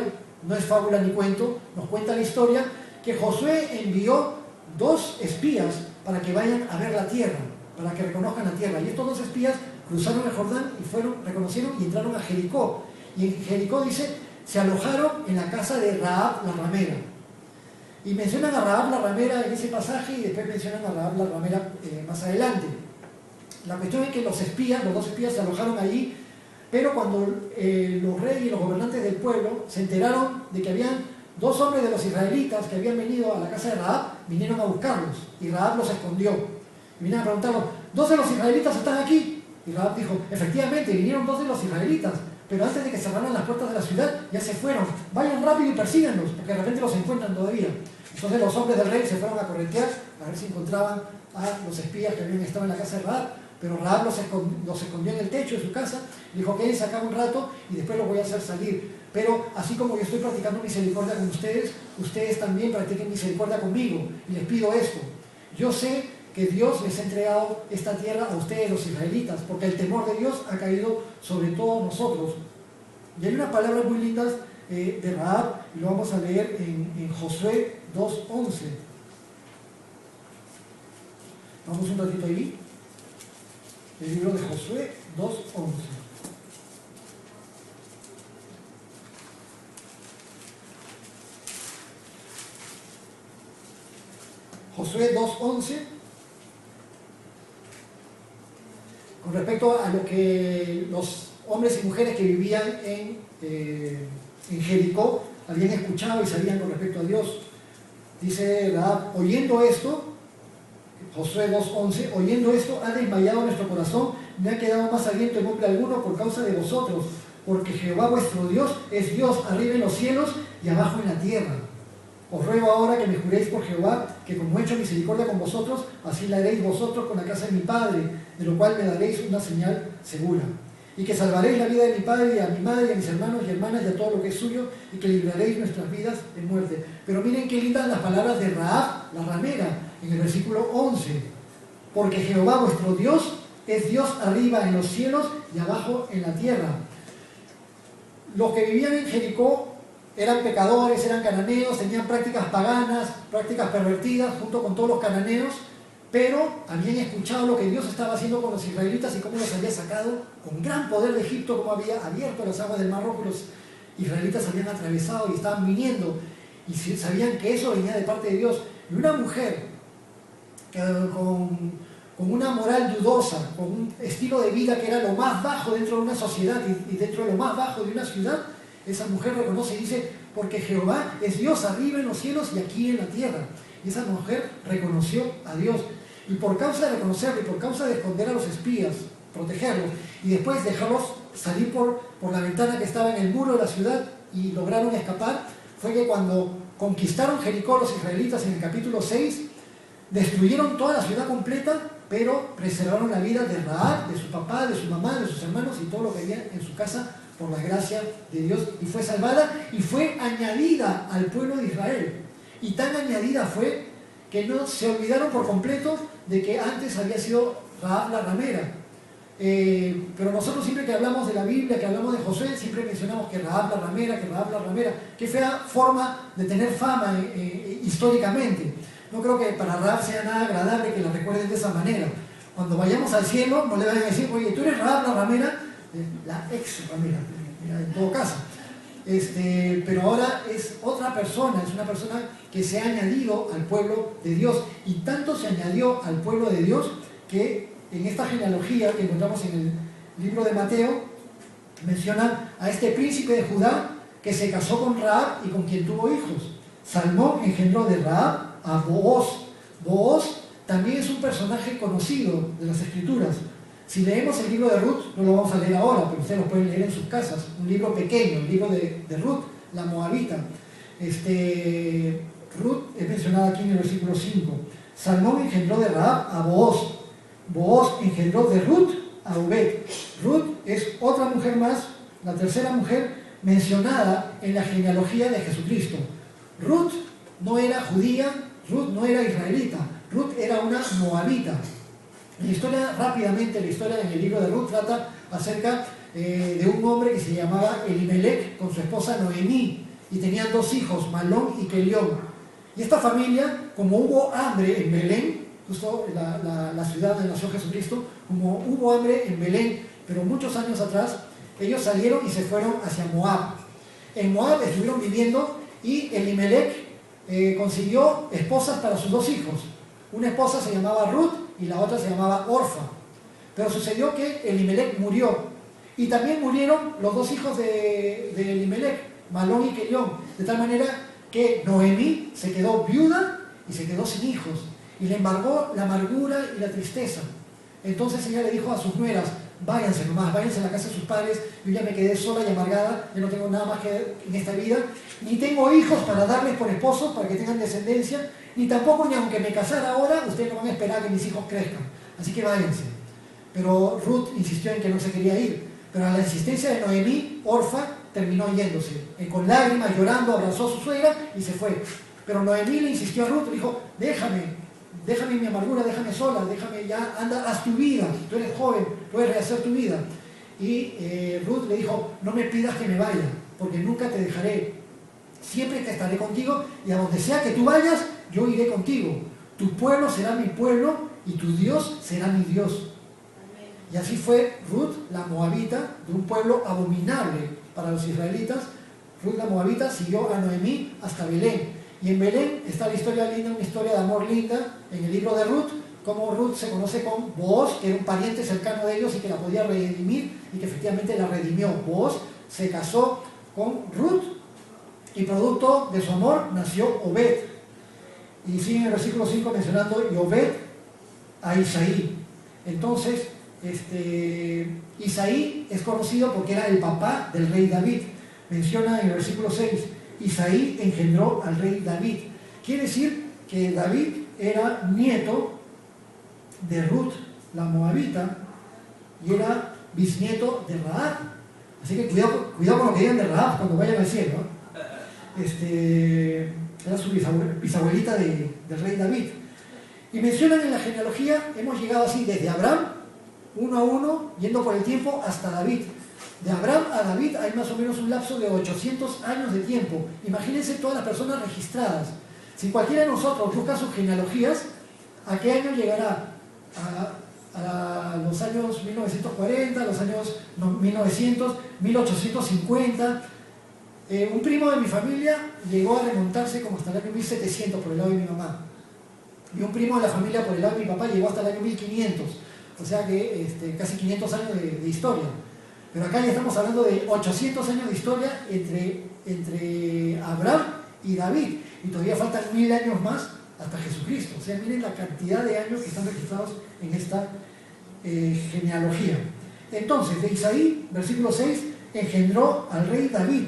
no es fábula ni cuento, nos cuenta la historia que Josué envió 2 espías para que vayan a ver la tierra, para que reconozcan la tierra. Y estos 2 espías cruzaron el Jordán y reconocieron y entraron a Jericó. Y en Jericó dice, se alojaron en la casa de Rahab la ramera. Y mencionan a Rahab la ramera en ese pasaje y después mencionan a Rahab la ramera más adelante. La cuestión es que los 2 espías se alojaron allí, pero cuando los reyes y los gobernantes del pueblo se enteraron de que habían 2 hombres de los israelitas que habían venido a la casa de Rahab, vinieron a buscarlos y Rahab los escondió. Y vinieron a preguntarlos, ¿2 de los israelitas están aquí? Y Rahab dijo, efectivamente, vinieron 2 de los israelitas, pero antes de que cerraran las puertas de la ciudad, ya se fueron. Vayan rápido y persíganlos, porque de repente los encuentran todavía. Entonces los hombres del rey se fueron a corretear a ver si encontraban a los espías que habían estado en la casa de Rahab, pero Rahab los escondió en el techo de su casa, y dijo, quédense acá un rato y después los voy a hacer salir. Pero así como yo estoy practicando misericordia con ustedes, ustedes también practiquen misericordia conmigo. Y les pido esto. Yo sé que Dios les ha entregado esta tierra a ustedes, los israelitas, porque el temor de Dios ha caído sobre todos nosotros. Y hay unas palabras muy lindas de Rahab, y lo vamos a leer en Josué 2:11. Vamos un ratito ahí. El libro de Josué 2:11. Josué 2:11, con respecto a lo que los hombres y mujeres que vivían en Jericó habían escuchado y sabían con respecto a Dios. Dice Rahab, oyendo esto, Josué 2:11, oyendo esto ha desmayado nuestro corazón, no ha quedado más aliento en hombre alguno por causa de vosotros, porque Jehová vuestro Dios es Dios arriba en los cielos y abajo en la tierra. Os ruego ahora que me juréis por Jehová, que como he hecho misericordia con vosotros, así la haréis vosotros con la casa de mi padre, de lo cual me daréis una señal segura. Y que salvaréis la vida de mi padre, y a mi madre, y a mis hermanos y hermanas, y a todo lo que es suyo, y que libraréis nuestras vidas de muerte. Pero miren qué lindas las palabras de Rahab, la ramera, en el versículo 11. Porque Jehová vuestro Dios es Dios arriba en los cielos y abajo en la tierra. Los que vivían en Jericó eran pecadores, eran cananeos, tenían prácticas paganas, prácticas pervertidas junto con todos los cananeos, pero habían escuchado lo que Dios estaba haciendo con los israelitas y cómo los había sacado con gran poder de Egipto, cómo había abierto las aguas del Mar Rojo, los israelitas habían atravesado y estaban viniendo, y sabían que eso venía de parte de Dios. Y una mujer con una moral dudosa, con un estilo de vida que era lo más bajo dentro de una sociedad y dentro de lo más bajo de una ciudad, esa mujer reconoce y dice, porque Jehová es Dios arriba en los cielos y aquí en la tierra. Y esa mujer reconoció a Dios. Y por causa de reconocerlo y por causa de esconder a los espías, protegerlos, y después dejarlos salir por la ventana que estaba en el muro de la ciudad y lograron escapar, fue que cuando conquistaron Jericó los israelitas en el capítulo 6, destruyeron toda la ciudad completa, pero preservaron la vida de Rahab, de su papá, de su mamá, de sus hermanos y todo lo que había en su casa por la gracia de Dios, y fue salvada y fue añadida al pueblo de Israel. Y tan añadida fue que no se olvidaron por completo de que antes había sido Rahab la ramera. Pero nosotros siempre que hablamos de la Biblia, que hablamos de Josué, siempre mencionamos que Rahab la ramera, que Rahab la ramera. Qué fea forma de tener fama históricamente. No creo que para Rahab sea nada agradable que la recuerden de esa manera. Cuando vayamos al cielo, no le van a decir, oye, tú eres Rahab la ramera, la ex ramera, en todo caso. Pero ahora es otra persona, es una persona que se ha añadido al pueblo de Dios. Y tanto se añadió al pueblo de Dios que en esta genealogía que encontramos en el libro de Mateo, menciona a este príncipe de Judá que se casó con Rahab y con quien tuvo hijos. Salmón engendró de Rahab a Booz. Booz también es un personaje conocido de las Escrituras. Si leemos el libro de Ruth, no lo vamos a leer ahora, pero ustedes lo pueden leer en sus casas, un libro pequeño, el libro de Ruth, la Moabita. Ruth es mencionada aquí en el versículo 5. Salmón engendró de Rahab a Booz. Booz engendró de Ruth a Obed. Ruth es otra mujer más, la tercera mujer mencionada en la genealogía de Jesucristo. Ruth no era judía, Ruth no era israelita, Ruth era una moabita. La historia, rápidamente, la historia en el libro de Ruth trata acerca de un hombre que se llamaba Elimelech con su esposa Noemí y tenían dos hijos, Malón y Kelión. Y esta familia, como hubo hambre en Belén, justo la ciudad donde nació Jesucristo, como hubo hambre en Belén, pero muchos años atrás, ellos salieron y se fueron hacia Moab. En Moab estuvieron viviendo y Elimelech consiguió esposas para sus dos hijos. Una esposa se llamaba Ruth y la otra se llamaba Orfa. Pero sucedió que Elimelech murió. Y también murieron los dos hijos de Elimelech, Malón y Kelión. De tal manera que Noemí se quedó viuda y se quedó sin hijos. Y le embargó la amargura y la tristeza. Entonces ella le dijo a sus nueras, váyanse nomás, váyanse a la casa de sus padres, yo ya me quedé sola y amargada, yo no tengo nada más que en esta vida, ni tengo hijos para darles por esposos, para que tengan descendencia, ni tampoco, ni aunque me casara ahora, ustedes no van a esperar que mis hijos crezcan, así que váyanse. Pero Ruth insistió en que no se quería ir, pero a la insistencia de Noemí, Orfa terminó yéndose, con lágrimas, llorando, abrazó a su suegra y se fue. Pero Noemí le insistió a Ruth, le dijo, déjame mi amargura, déjame sola, déjame ya, anda, haz tu vida, tú eres joven, puedes rehacer tu vida. Y Ruth le dijo, no me pidas que me vaya, porque nunca te dejaré, siempre te estaré contigo y a donde sea que tú vayas, yo iré contigo. Tu pueblo será mi pueblo y tu Dios será mi Dios. Y así fue Ruth, la moabita, de un pueblo abominable para los israelitas. Ruth, la moabita, siguió a Noemí hasta Belén. Y en Belén está la historia linda, una historia de amor linda, en el libro de Ruth, como Ruth se conoce con Booz, que era un pariente cercano de ellos y que la podía redimir, y que efectivamente la redimió. Booz se casó con Ruth, y producto de su amor nació Obed. Y sigue en el versículo 5 mencionando, y Obed a Isaí. Entonces, Isaí es conocido porque era el papá del rey David. Menciona en el versículo 6, Isaí engendró al rey David. Quiere decir que David era nieto de Ruth, la moabita, y era bisnieto de Rahab. Así que cuidado con lo que digan de Rahab cuando vayan al cielo, ¿no? Era su bisabuelita del rey David. Y mencionan en la genealogía, hemos llegado así desde Abraham, uno a uno, yendo por el tiempo, hasta David. De Abraham a David hay más o menos un lapso de 800 años de tiempo. Imagínense todas las personas registradas. Si cualquiera de nosotros busca sus genealogías, ¿a qué año llegará? A los años 1940, a los años 1900, 1850. Un primo de mi familia llegó a remontarse como hasta el año 1700 por el lado de mi mamá. Y un primo de la familia por el lado de mi papá llegó hasta el año 1500. O sea que casi 500 años de historia. Pero acá ya estamos hablando de 800 años de historia entre Abraham y David. Y todavía faltan 1000 años más hasta Jesucristo. O sea, miren la cantidad de años que están registrados en esta genealogía. Entonces, de Isaí, versículo 6, engendró al rey David.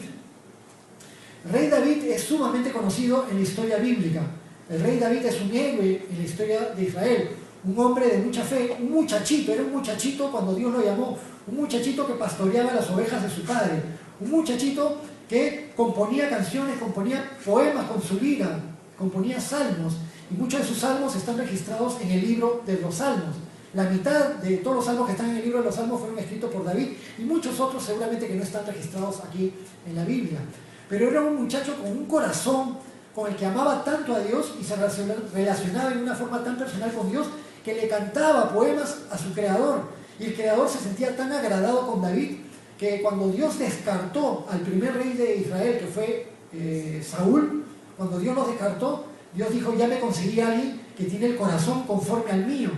El rey David es sumamente conocido en la historia bíblica. El rey David es un héroe en la historia de Israel. Un hombre de mucha fe, un muchachito, era un muchachito cuando Dios lo llamó, un muchachito que pastoreaba las ovejas de su padre, un muchachito que componía canciones, componía poemas con su lira, componía salmos, y muchos de sus salmos están registrados en el libro de los salmos. La mitad de todos los salmos que están en el libro de los salmos fueron escritos por David, y muchos otros seguramente que no están registrados aquí en la Biblia. Pero era un muchacho con un corazón con el que amaba tanto a Dios y se relacionaba de una forma tan personal con Dios, que le cantaba poemas a su creador. Y el creador se sentía tan agradado con David que cuando Dios descartó al primer rey de Israel, que fue Saúl, cuando Dios lo descartó, Dios dijo, ya me conseguí a alguien que tiene el corazón conforme al mío.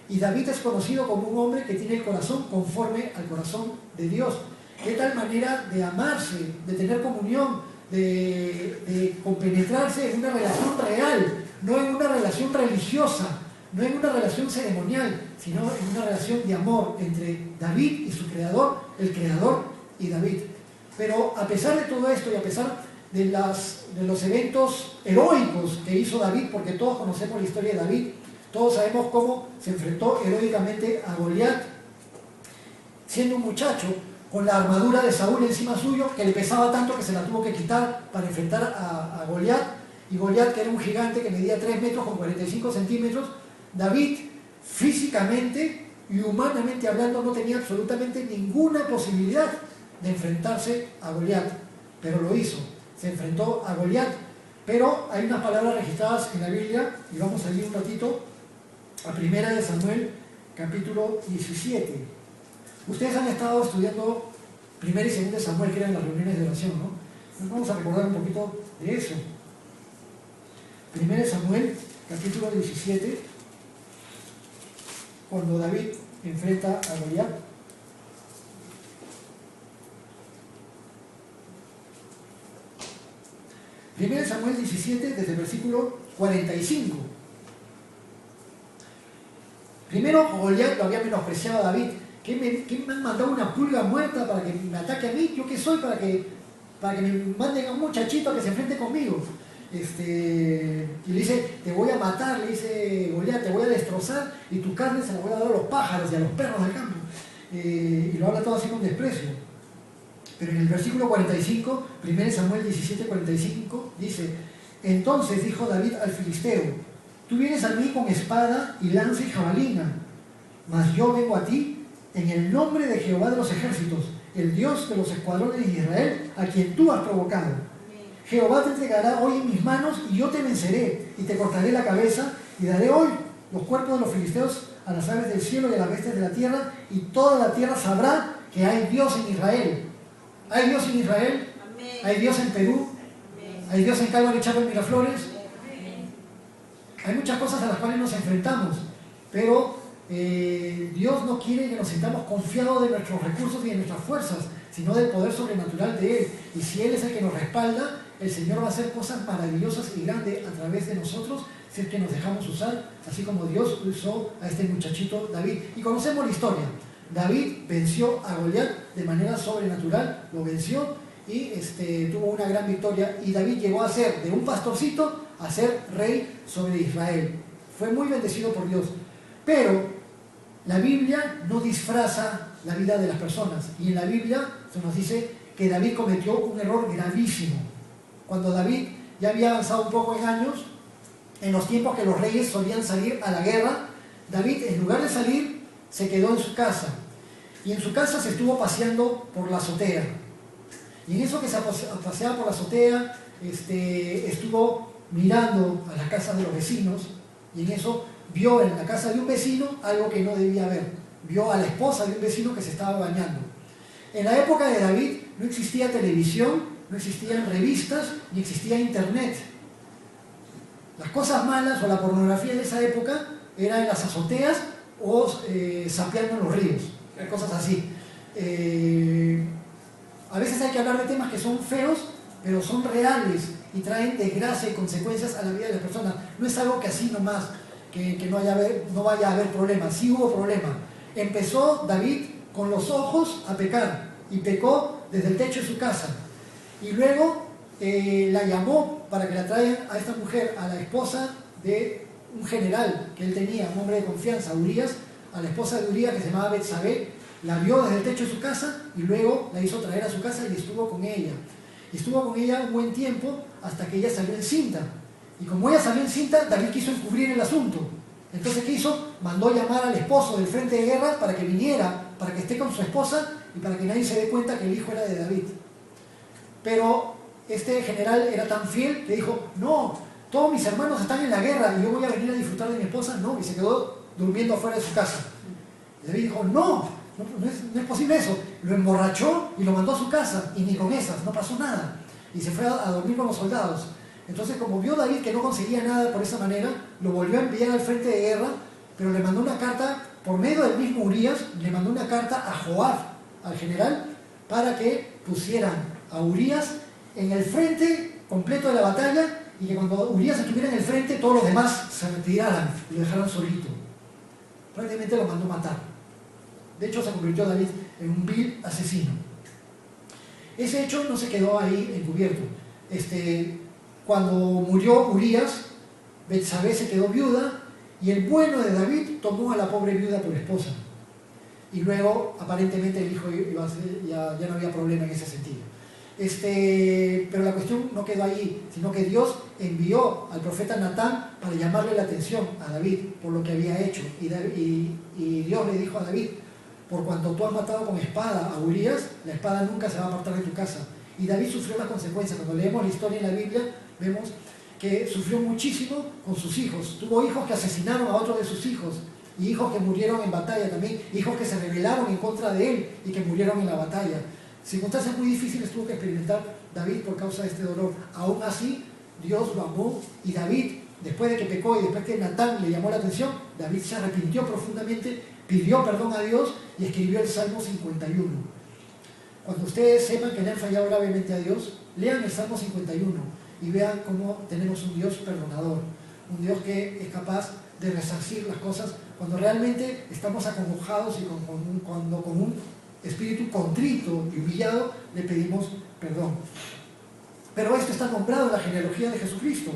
Y David es conocido como un hombre que tiene el corazón conforme al corazón de Dios. Qué tal manera de amarse, de tener comunión, de compenetrarse en una relación real, no en una relación religiosa, no en una relación ceremonial, sino en una relación de amor entre David y su creador, el creador y David. Pero a pesar de todo esto y a pesar de los eventos heroicos que hizo David, porque todos conocemos la historia de David, todos sabemos cómo se enfrentó heroicamente a Goliat, siendo un muchacho con la armadura de Saúl encima suyo, que le pesaba tanto que se la tuvo que quitar para enfrentar a Goliat, y Goliat, que era un gigante que medía 3 metros con 45 centímetros, David físicamente y humanamente hablando no tenía absolutamente ninguna posibilidad de enfrentarse a Goliat, pero lo hizo, se enfrentó a Goliat. Pero hay unas palabras registradas en la Biblia, y vamos a ir un ratito a 1 de Samuel, capítulo 17. Ustedes han estado estudiando 1 y 2 de Samuel, que eran las reuniones de oración, ¿no? Entonces vamos a recordar un poquito de eso. 1 de Samuel, capítulo 17, cuando David enfrenta a Goliat. 1 Samuel 17, desde el versículo 45. Primero, Goliat lo había menospreciado a David. ¿Quién me han mandado una pulga muerta para que me ataque a mí? ¿Yo qué soy para que me manden a un muchachito a que se enfrente conmigo? Y le dice, te voy a matar, le dice Goliat, te voy a destrozar y tu carne se la voy a dar a los pájaros y a los perros del campo. Y lo habla todo así con desprecio. Pero en el versículo 45, 1 Samuel 17, 45, dice, entonces dijo David al filisteo, tú vienes a mí con espada y lanza y jabalina, mas yo vengo a ti en el nombre de Jehová de los ejércitos, el Dios de los escuadrones de Israel, a quien tú has provocado. Jehová te entregará hoy en mis manos y yo te venceré y te cortaré la cabeza y daré hoy los cuerpos de los filisteos a las aves del cielo y a las bestias de la tierra, y toda la tierra sabrá que hay Dios en Israel. ¿Hay Dios en Israel? Amén. ¿Hay Dios en Perú? Amén. ¿Hay Dios en Calvary Chapel Miraflores? Amén. Hay muchas cosas a las cuales nos enfrentamos, pero Dios no quiere que nos sintamos confiados de nuestros recursos y de nuestras fuerzas, sino del poder sobrenatural de Él. Y si Él es el que nos respalda, el Señor va a hacer cosas maravillosas y grandes a través de nosotros, si es que nos dejamos usar, así como Dios usó a este muchachito David. Y conocemos la historia. David venció a Goliat de manera sobrenatural, lo venció y tuvo una gran victoria. Y David llegó a ser de un pastorcito a ser rey sobre Israel. Fue muy bendecido por Dios. Pero la Biblia no disfraza la vida de las personas. Y en la Biblia se nos dice que David cometió un error gravísimo. Cuando David ya había avanzado un poco en años, en los tiempos que los reyes solían salir a la guerra, David, en lugar de salir, se quedó en su casa. Y en su casa se estuvo paseando por la azotea. Y en eso que se paseaba por la azotea, estuvo mirando a las casas de los vecinos. Y en eso vio en la casa de un vecino algo que no debía ver. Vio a la esposa de un vecino que se estaba bañando. En la época de David no existía televisión, no existían revistas, ni existía internet. Las cosas malas o la pornografía de esa época era en las azoteas o sapeando en los ríos, cosas así. A veces hay que hablar de temas que son feos, pero son reales y traen desgracia y consecuencias a la vida de las personas. No es algo que así nomás, que no vaya a haber problemas. Sí hubo problemas. Empezó David con los ojos a pecar y pecó desde el techo de su casa. Y luego la llamó para que la traigan a esta mujer, a la esposa de un general que él tenía, un hombre de confianza, Urías, a la esposa de Urías que se llamaba Betsabé. La vio desde el techo de su casa y luego la hizo traer a su casa y estuvo con ella. Y estuvo con ella un buen tiempo hasta que ella salió encinta. Y como ella salió encinta, David quiso encubrir el asunto. Entonces, ¿qué hizo? Mandó llamar al esposo del frente de guerra para que viniera, para que esté con su esposa y para que nadie se dé cuenta que el hijo era de David. Pero este general era tan fiel que dijo, no, todos mis hermanos están en la guerra y yo voy a venir a disfrutar de mi esposa. No, y se quedó durmiendo fuera de su casa. Y David dijo, no es posible eso. Lo emborrachó y lo mandó a su casa, y ni con esas, no pasó nada. Y se fue a dormir con los soldados. Entonces, como vio David que no conseguía nada por esa manera, lo volvió a enviar al frente de guerra, pero le mandó una carta, por medio del mismo Urías, le mandó una carta a Joab, al general, para que pusieran a Urías en el frente completo de la batalla, y que cuando Urías estuviera en el frente, todos los demás se retiraran y lo dejaran solito. Prácticamente lo mandó matar. De hecho, se convirtió David en un vil asesino. Ese hecho no se quedó ahí encubierto. Cuando murió Urías, Betsabé se quedó viuda, y el bueno de David tomó a la pobre viuda por esposa. Y luego, aparentemente, el hijo ya no había problema en ese sentido. Pero la cuestión no quedó ahí, sino que Dios envió al profeta Natán para llamarle la atención a David por lo que había hecho. Y Dios le dijo a David, por cuanto tú has matado con espada a Urías, la espada nunca se va a apartar de tu casa. Y David sufrió las consecuencias. Cuando leemos la historia en la Biblia, vemos que sufrió muchísimo con sus hijos. Tuvo hijos que asesinaron a otros de sus hijos, y hijos que murieron en batalla también, hijos que se rebelaron en contra de él y que murieron en la batalla. Circunstancias muy difíciles tuvo que experimentar David por causa de este dolor. Aún así, Dios lo amó, y David, después de que pecó y después que Natán le llamó la atención, David se arrepintió profundamente, pidió perdón a Dios y escribió el Salmo 51. Cuando ustedes sepan que le han fallado gravemente a Dios, lean el Salmo 51 y vean cómo tenemos un Dios perdonador, un Dios que es capaz de resarcir las cosas cuando realmente estamos acongojados y cuando con un espíritu contrito y humillado le pedimos perdón. Pero esto está nombrado en la genealogía de Jesucristo.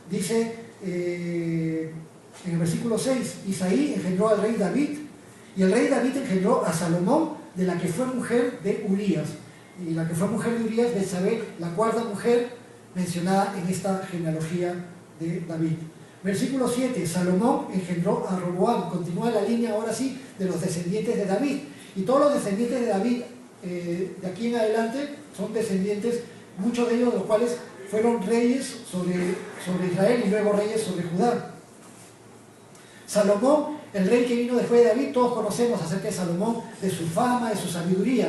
Dice en el versículo 6, Isaí engendró al rey David, y el rey David engendró a Salomón, de la que fue mujer de Urías. Y la que fue mujer de Urías, Betsabé, la cuarta mujer mencionada en esta genealogía de David. Versículo 7, Salomón engendró a Roboam. Continúa la línea ahora sí de los descendientes de David. Y todos los descendientes de David de aquí en adelante son descendientes, muchos de ellos los cuales fueron reyes sobre Israel y luego reyes sobre Judá. Salomón, el rey que vino después de David, todos conocemos acerca de Salomón, de su fama, de su sabiduría.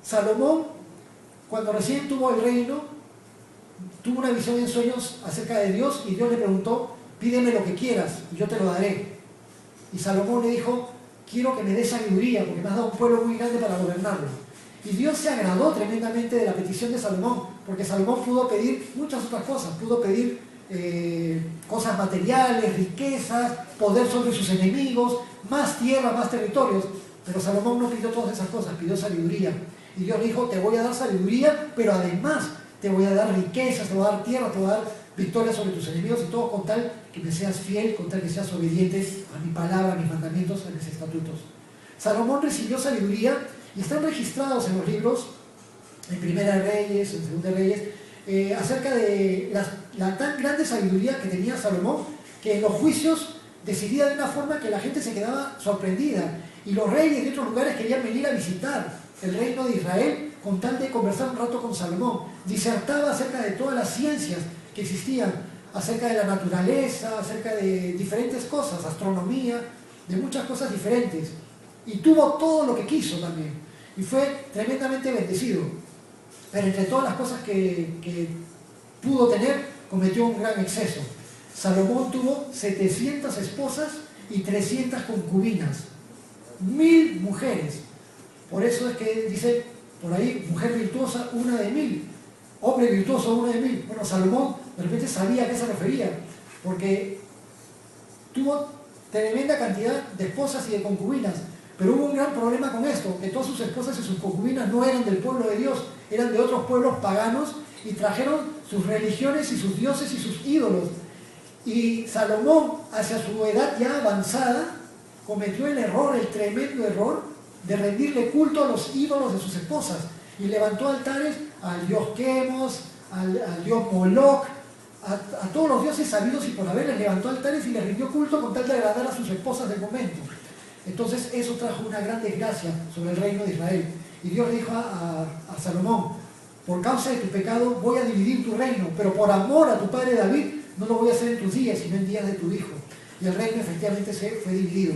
Salomón, cuando recién tuvo el reino, tuvo una visión en sueños acerca de Dios, y Dios le preguntó, pídeme lo que quieras y yo te lo daré. Y Salomón le dijo, quiero que me des sabiduría porque me has dado un pueblo muy grande para gobernarlo. Y Dios se agradó tremendamente de la petición de Salomón, porque Salomón pudo pedir muchas otras cosas, pudo pedir cosas materiales, riquezas, poder sobre sus enemigos, más tierra, más territorios. Pero Salomón no pidió todas esas cosas, pidió sabiduría. Y Dios le dijo, te voy a dar sabiduría, pero además te voy a dar riquezas, te voy a dar tierra, te voy a dar victoria sobre tus enemigos, y todo con tal que me seas fiel, con tal que seas obediente a mi palabra, a mis mandamientos, a mis estatutos. Salomón recibió sabiduría, y están registrados en los libros, en Primera de Reyes, en Segunda de Reyes, acerca de la tan grande sabiduría que tenía Salomón, que en los juicios decidía de una forma que la gente se quedaba sorprendida, y los reyes de otros lugares querían venir a visitar el reino de Israel con tal de conversar un rato con Salomón. Disertaba acerca de todas las ciencias que existían, acerca de la naturaleza, acerca de diferentes cosas, astronomía, de muchas cosas diferentes, y tuvo todo lo que quiso también, y fue tremendamente bendecido. Pero entre todas las cosas que pudo tener, cometió un gran exceso. Salomón tuvo 700 esposas y 300 concubinas, 1000 mujeres. Por eso es que dice por ahí, mujer virtuosa, una de 1000, hombre virtuoso, uno de 1000. Bueno, Salomón de repente sabía a qué se refería, porque tuvo tremenda cantidad de esposas y de concubinas. Pero hubo un gran problema con esto, que todas sus esposas y sus concubinas no eran del pueblo de Dios, eran de otros pueblos paganos, y trajeron sus religiones y sus dioses y sus ídolos. Y Salomón, hacia su edad ya avanzada, cometió el error, el tremendo error, de rendirle culto a los ídolos de sus esposas, y levantó altares al dios Quemos, al dios Moloch, a todos los dioses sabidos y por haber, les levantó altares y les rindió culto con tal de agradar a sus esposas del momento. Entonces eso trajo una gran desgracia sobre el reino de Israel. Y Dios le dijo a Salomón, por causa de tu pecado voy a dividir tu reino, pero por amor a tu padre David no lo voy a hacer en tus días, sino en días de tu hijo. y el reino efectivamente se fue dividido.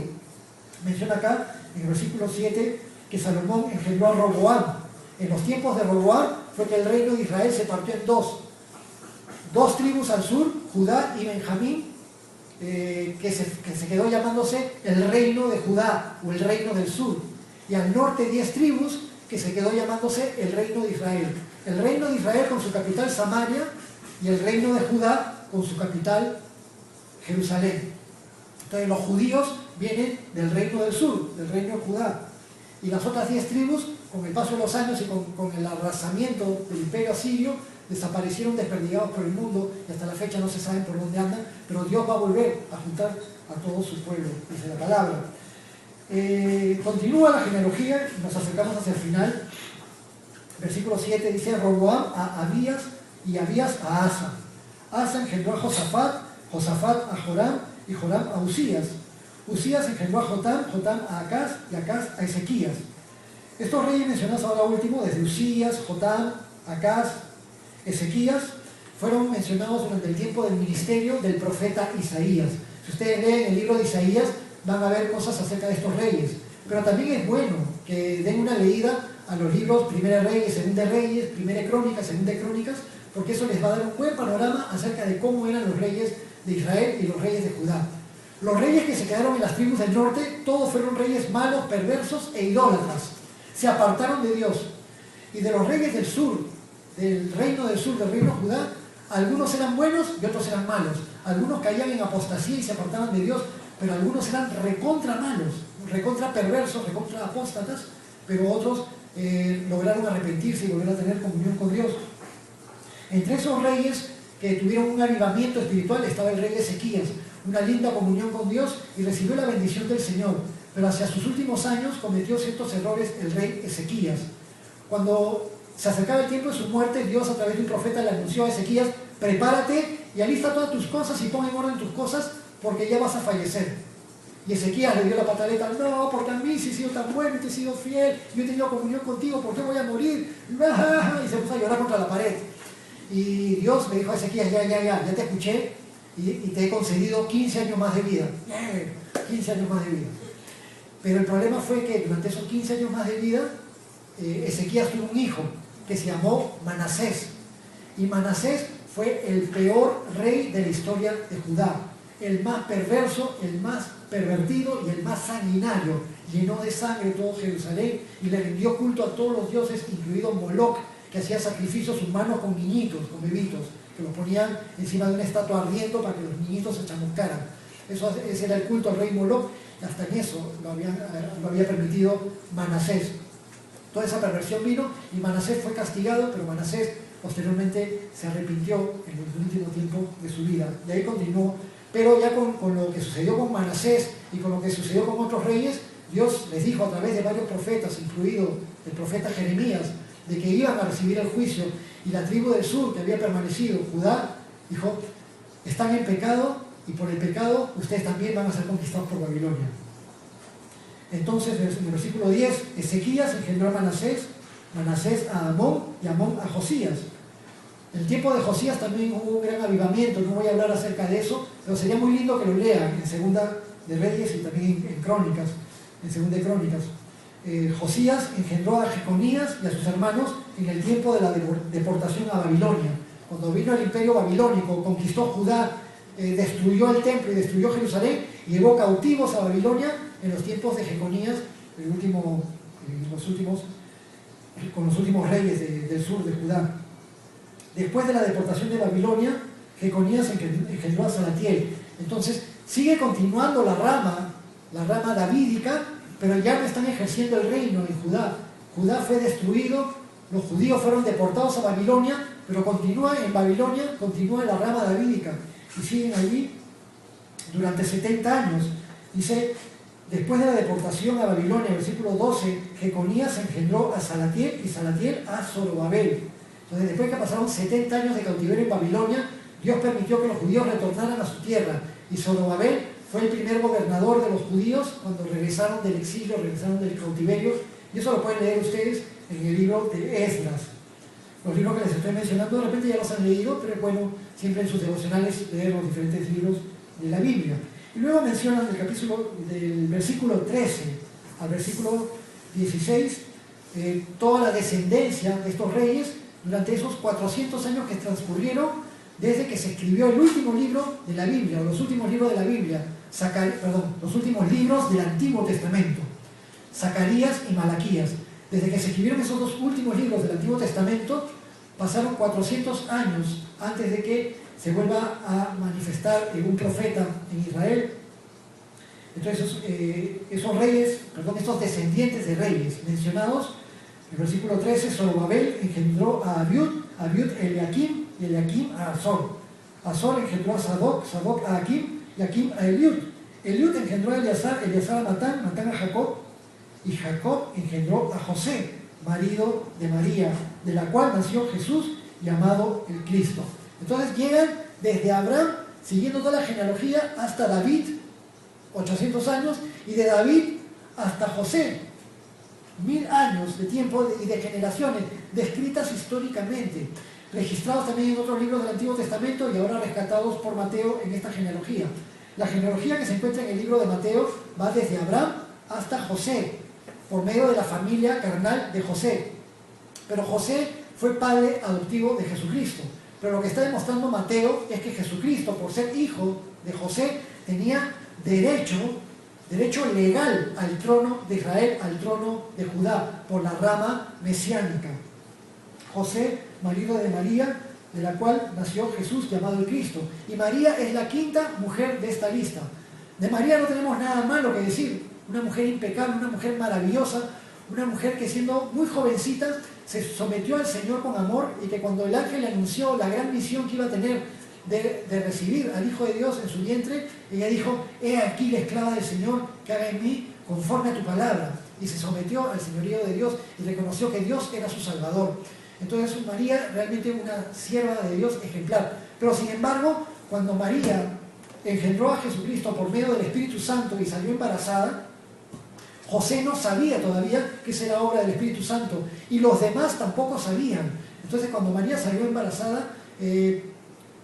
Menciona acá en el versículo 7 que Salomón engendró a Roboam. En los tiempos de Roboam fue que el reino de Israel se partió en dos tribus al sur, Judá y Benjamín, que se quedó llamándose el reino de Judá o el reino del sur, y al norte 10 tribus que se quedó llamándose el reino de Israel. El reino de Israel con su capital Samaria y el reino de Judá con su capital Jerusalén. Entonces los judíos vienen del reino del sur, del reino de Judá, y las otras 10 tribus, con el paso de los años y con el arrasamiento del imperio asirio, desaparecieron desperdigados por el mundo y hasta la fecha no se sabe por dónde andan, pero Dios va a volver a juntar a todo su pueblo, dice la palabra. Continúa la genealogía y nos acercamos hacia el final. Versículo 7 dice: Roboam a Abías y Abías a Asa. Asa engendró a Josafat, Josafat a Joram y Joram a Usías. Usías engendró a Jotam, Jotam a Acaz y Acaz a Ezequías. Estos reyes mencionados ahora último, desde Usías, Jotam, Acaz, Ezequías, fueron mencionados durante el tiempo del ministerio del profeta Isaías. Si ustedes leen el libro de Isaías, van a ver cosas acerca de estos reyes. Pero también es bueno que den una leída a los libros Primera Reyes, Segunda Reyes, Primera Crónicas, Segunda Crónicas, porque eso les va a dar un buen panorama acerca de cómo eran los reyes de Israel y los reyes de Judá. Los reyes que se quedaron en las tribus del norte, todos fueron reyes malos, perversos e idólatras. Se apartaron de Dios. Y de los reyes del sur, del reino del sur, del reino de Judá, algunos eran buenos y otros eran malos. Algunos caían en apostasía y se apartaban de Dios, pero algunos eran recontra malos, recontra perversos, recontra apóstatas, pero otros lograron arrepentirse y volver a tener comunión con Dios. Entre esos reyes que tuvieron un avivamiento espiritual estaba el rey Ezequías, una linda comunión con Dios y recibió la bendición del Señor, pero hacia sus últimos años cometió ciertos errores el rey Ezequías. Cuando se acercaba el tiempo de su muerte, Dios a través de un profeta le anunció a Ezequías: prepárate y alista todas tus cosas y pon en orden tus cosas porque ya vas a fallecer. Y Ezequías le dio la pataleta: no, porque a mí sí he sido tan bueno y te he sido fiel, yo he tenido comunión contigo, ¿por qué voy a morir? Y se puso a llorar contra la pared. Y Dios le dijo a Ezequías: ya te escuché y te he concedido 15 años más de vida. 15 años más de vida. Pero el problema fue que durante esos 15 años más de vida, Ezequías tuvo un hijo que se llamó Manasés. Y Manasés fue el peor rey de la historia de Judá. El más perverso, el más pervertido y el más sanguinario. Llenó de sangre todo Jerusalén y le rindió culto a todos los dioses, incluido Moloc, que hacía sacrificios humanos con niñitos, con bebitos, que los ponían encima de una estatua ardiendo para que los niñitos se chamuscaran. Ese era el culto al rey Moloc, y hasta en eso lo había permitido Manasés. Toda esa perversión vino y Manasés fue castigado, pero Manasés posteriormente se arrepintió en el último tiempo de su vida. De ahí continuó, pero ya con lo que sucedió con Manasés y con lo que sucedió con otros reyes, Dios les dijo a través de varios profetas, incluido el profeta Jeremías, de que iban a recibir el juicio. Y la tribu del sur que había permanecido, Judá, dijo: están en pecado y por el pecado ustedes también van a ser conquistados por Babilonia. Entonces, en el versículo 10, Ezequías engendró a Manasés, Manasés a Amón y Amón a Josías. En el tiempo de Josías también hubo un gran avivamiento, no voy a hablar acerca de eso, pero sería muy lindo que lo lean en Segunda de Reyes y también en Crónicas, en Segunda de Crónicas. Josías engendró a Jeconías y a sus hermanos en el tiempo de la deportación a Babilonia. Cuando vino el imperio babilónico, conquistó Judá, destruyó el templo y destruyó Jerusalén, y llevó cautivos a Babilonia en los tiempos de Jeconías, con los últimos reyes del sur de Judá. Después de la deportación de Babilonia, Jeconías engendró a Salatiel. Entonces sigue continuando la rama davídica, pero ya no están ejerciendo el reino en Judá. Judá fue destruido, los judíos fueron deportados a Babilonia, pero continúa en Babilonia, continúa en la rama davídica y siguen allí durante 70 años. Dice: después de la deportación a Babilonia, versículo 12, Jeconías engendró a Salatiel y Salatiel a Zorobabel. Entonces, después que pasaron 70 años de cautiverio en Babilonia, Dios permitió que los judíos retornaran a su tierra, y Zorobabel fue el primer gobernador de los judíos cuando regresaron del exilio, regresaron del cautiverio, y eso lo pueden leer ustedes en el libro de Esdras. Los libros que les estoy mencionando de repente ya los han leído, pero es bueno siempre en sus devocionales leer los diferentes libros de la Biblia. Y Y luego mencionan del versículo 13 al versículo 16 toda la descendencia de estos reyes durante esos 400 años que transcurrieron desde que se escribió el último libro de la Biblia, o los últimos libros de la Biblia, los últimos libros del Antiguo Testamento, Zacarías y Malaquías. Desde que se escribieron esos dos últimos libros del Antiguo Testamento, pasaron 400 años antes de que se vuelva a manifestar un profeta en Israel. Entonces, estos descendientes de reyes mencionados, en el versículo 13, Zorobabel engendró a Abiud Eliakim, y Eliakim a Azor. Azor engendró a Sadoc, Sadoc a Akim, y Akim a Eliud. Eliud engendró a Eleazar, Eleazar a Matán, Matán a Jacob, y Jacob engendró a José, marido de María, de la cual nació Jesús, llamado el Cristo. Entonces llegan desde Abraham, siguiendo toda la genealogía, hasta David, 800 años, y de David hasta José, 1000 años de tiempo y de generaciones, descritas históricamente, registrados también en otros libros del Antiguo Testamento y ahora rescatados por Mateo en esta genealogía. La genealogía que se encuentra en el libro de Mateo va desde Abraham hasta José, por medio de la familia carnal de José. Pero José fue padre adoptivo de Jesucristo. Pero lo que está demostrando Mateo es que Jesucristo, por ser hijo de José, tenía derecho legal al trono de Israel, al trono de Judá, por la rama mesiánica. José, marido de María, de la cual nació Jesús, llamado el Cristo. Y María es la quinta mujer de esta lista. De María no tenemos nada malo que decir. Una mujer impecable, una mujer maravillosa, una mujer que siendo muy jovencita se sometió al Señor con amor, y que cuando el ángel le anunció la gran misión que iba a tener de recibir al Hijo de Dios en su vientre, ella dijo: he aquí la esclava del Señor, que haga en mí conforme a tu palabra. Y se sometió al señorío de Dios y reconoció que Dios era su Salvador. Entonces María realmente una sierva de Dios ejemplar. Pero sin embargo, cuando María engendró a Jesucristo por medio del Espíritu Santo y salió embarazada, José no sabía todavía que esa era obra del Espíritu Santo, y los demás tampoco sabían. Entonces, cuando María salió embarazada,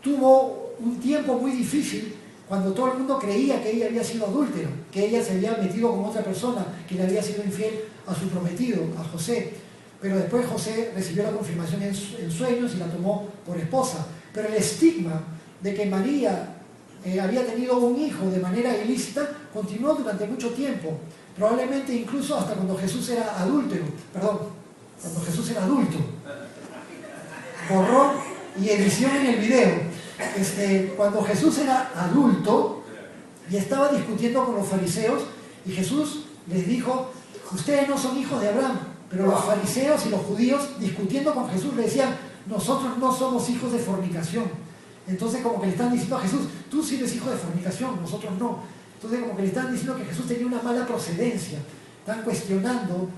tuvo un tiempo muy difícil, cuando todo el mundo creía que ella había sido adúltera, que ella se había metido con otra persona, que le había sido infiel a su prometido, a José. Pero después José recibió la confirmación en sueños y la tomó por esposa. Pero el estigma de que María había tenido un hijo de manera ilícita continuó durante mucho tiempo. Probablemente incluso hasta cuando Jesús era adúltero, cuando Jesús era adulto. Borrón y edición en el video. Cuando Jesús era adulto y estaba discutiendo con los fariseos, y Jesús les dijo: ustedes no son hijos de Abraham. Pero los fariseos y los judíos, discutiendo con Jesús, le decían: nosotros no somos hijos de fornicación. Entonces como que le están diciendo a Jesús: tú sí eres hijo de fornicación, nosotros no. Entonces como que le están diciendo que Jesús tenía una mala procedencia. Están cuestionando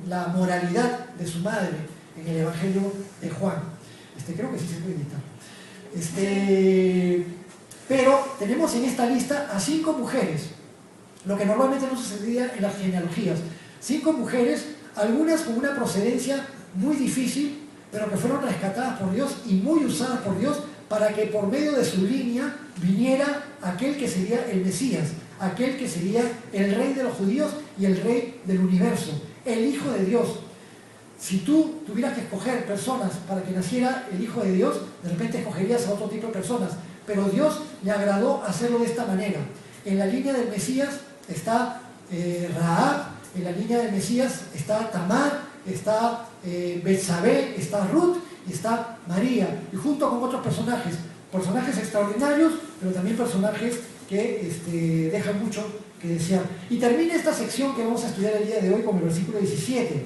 la moralidad de su madre en el Evangelio de Juan. Creo que sí se puede editar. Pero tenemos en esta lista a 5 mujeres, lo que normalmente no sucedía en las genealogías. 5 mujeres, algunas con una procedencia muy difícil, pero que fueron rescatadas por Dios y muy usadas por Dios para que por medio de su línea viniera aquel que sería el Mesías, aquel que sería el rey de los judíos y el rey del universo, el Hijo de Dios. Si tú tuvieras que escoger personas para que naciera el Hijo de Dios, de repente escogerías a otro tipo de personas, pero Dios le agradó hacerlo de esta manera. En la línea del Mesías está Rahab, en la línea del Mesías está Tamar, está Betsabé, está Ruth y está María, y junto con otros personajes extraordinarios, pero también personajes que dejan mucho que desear. Y termina esta sección que vamos a estudiar el día de hoy con el versículo 17.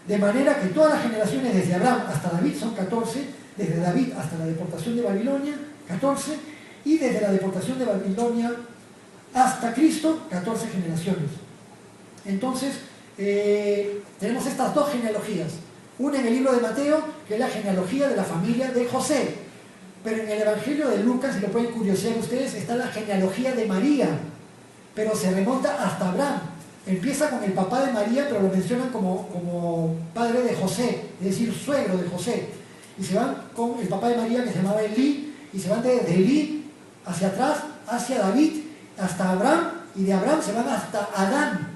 De manera que todas las generaciones desde Abraham hasta David son 14, desde David hasta la deportación de Babilonia, 14, y desde la deportación de Babilonia hasta Cristo, 14 generaciones. Entonces, tenemos estas 2 genealogías. Una en el libro de Mateo, que es la genealogía de la familia de José. Pero en el Evangelio de Lucas, si lo pueden curiosear ustedes, está la genealogía de María, pero se remonta hasta Abraham. Empieza con el papá de María, pero lo mencionan como padre de José, es decir, suegro de José. Y se van con el papá de María, que se llamaba Elí, y se van desde Elí hacia atrás, hacia David, hasta Abraham, y de Abraham se van hasta Adán.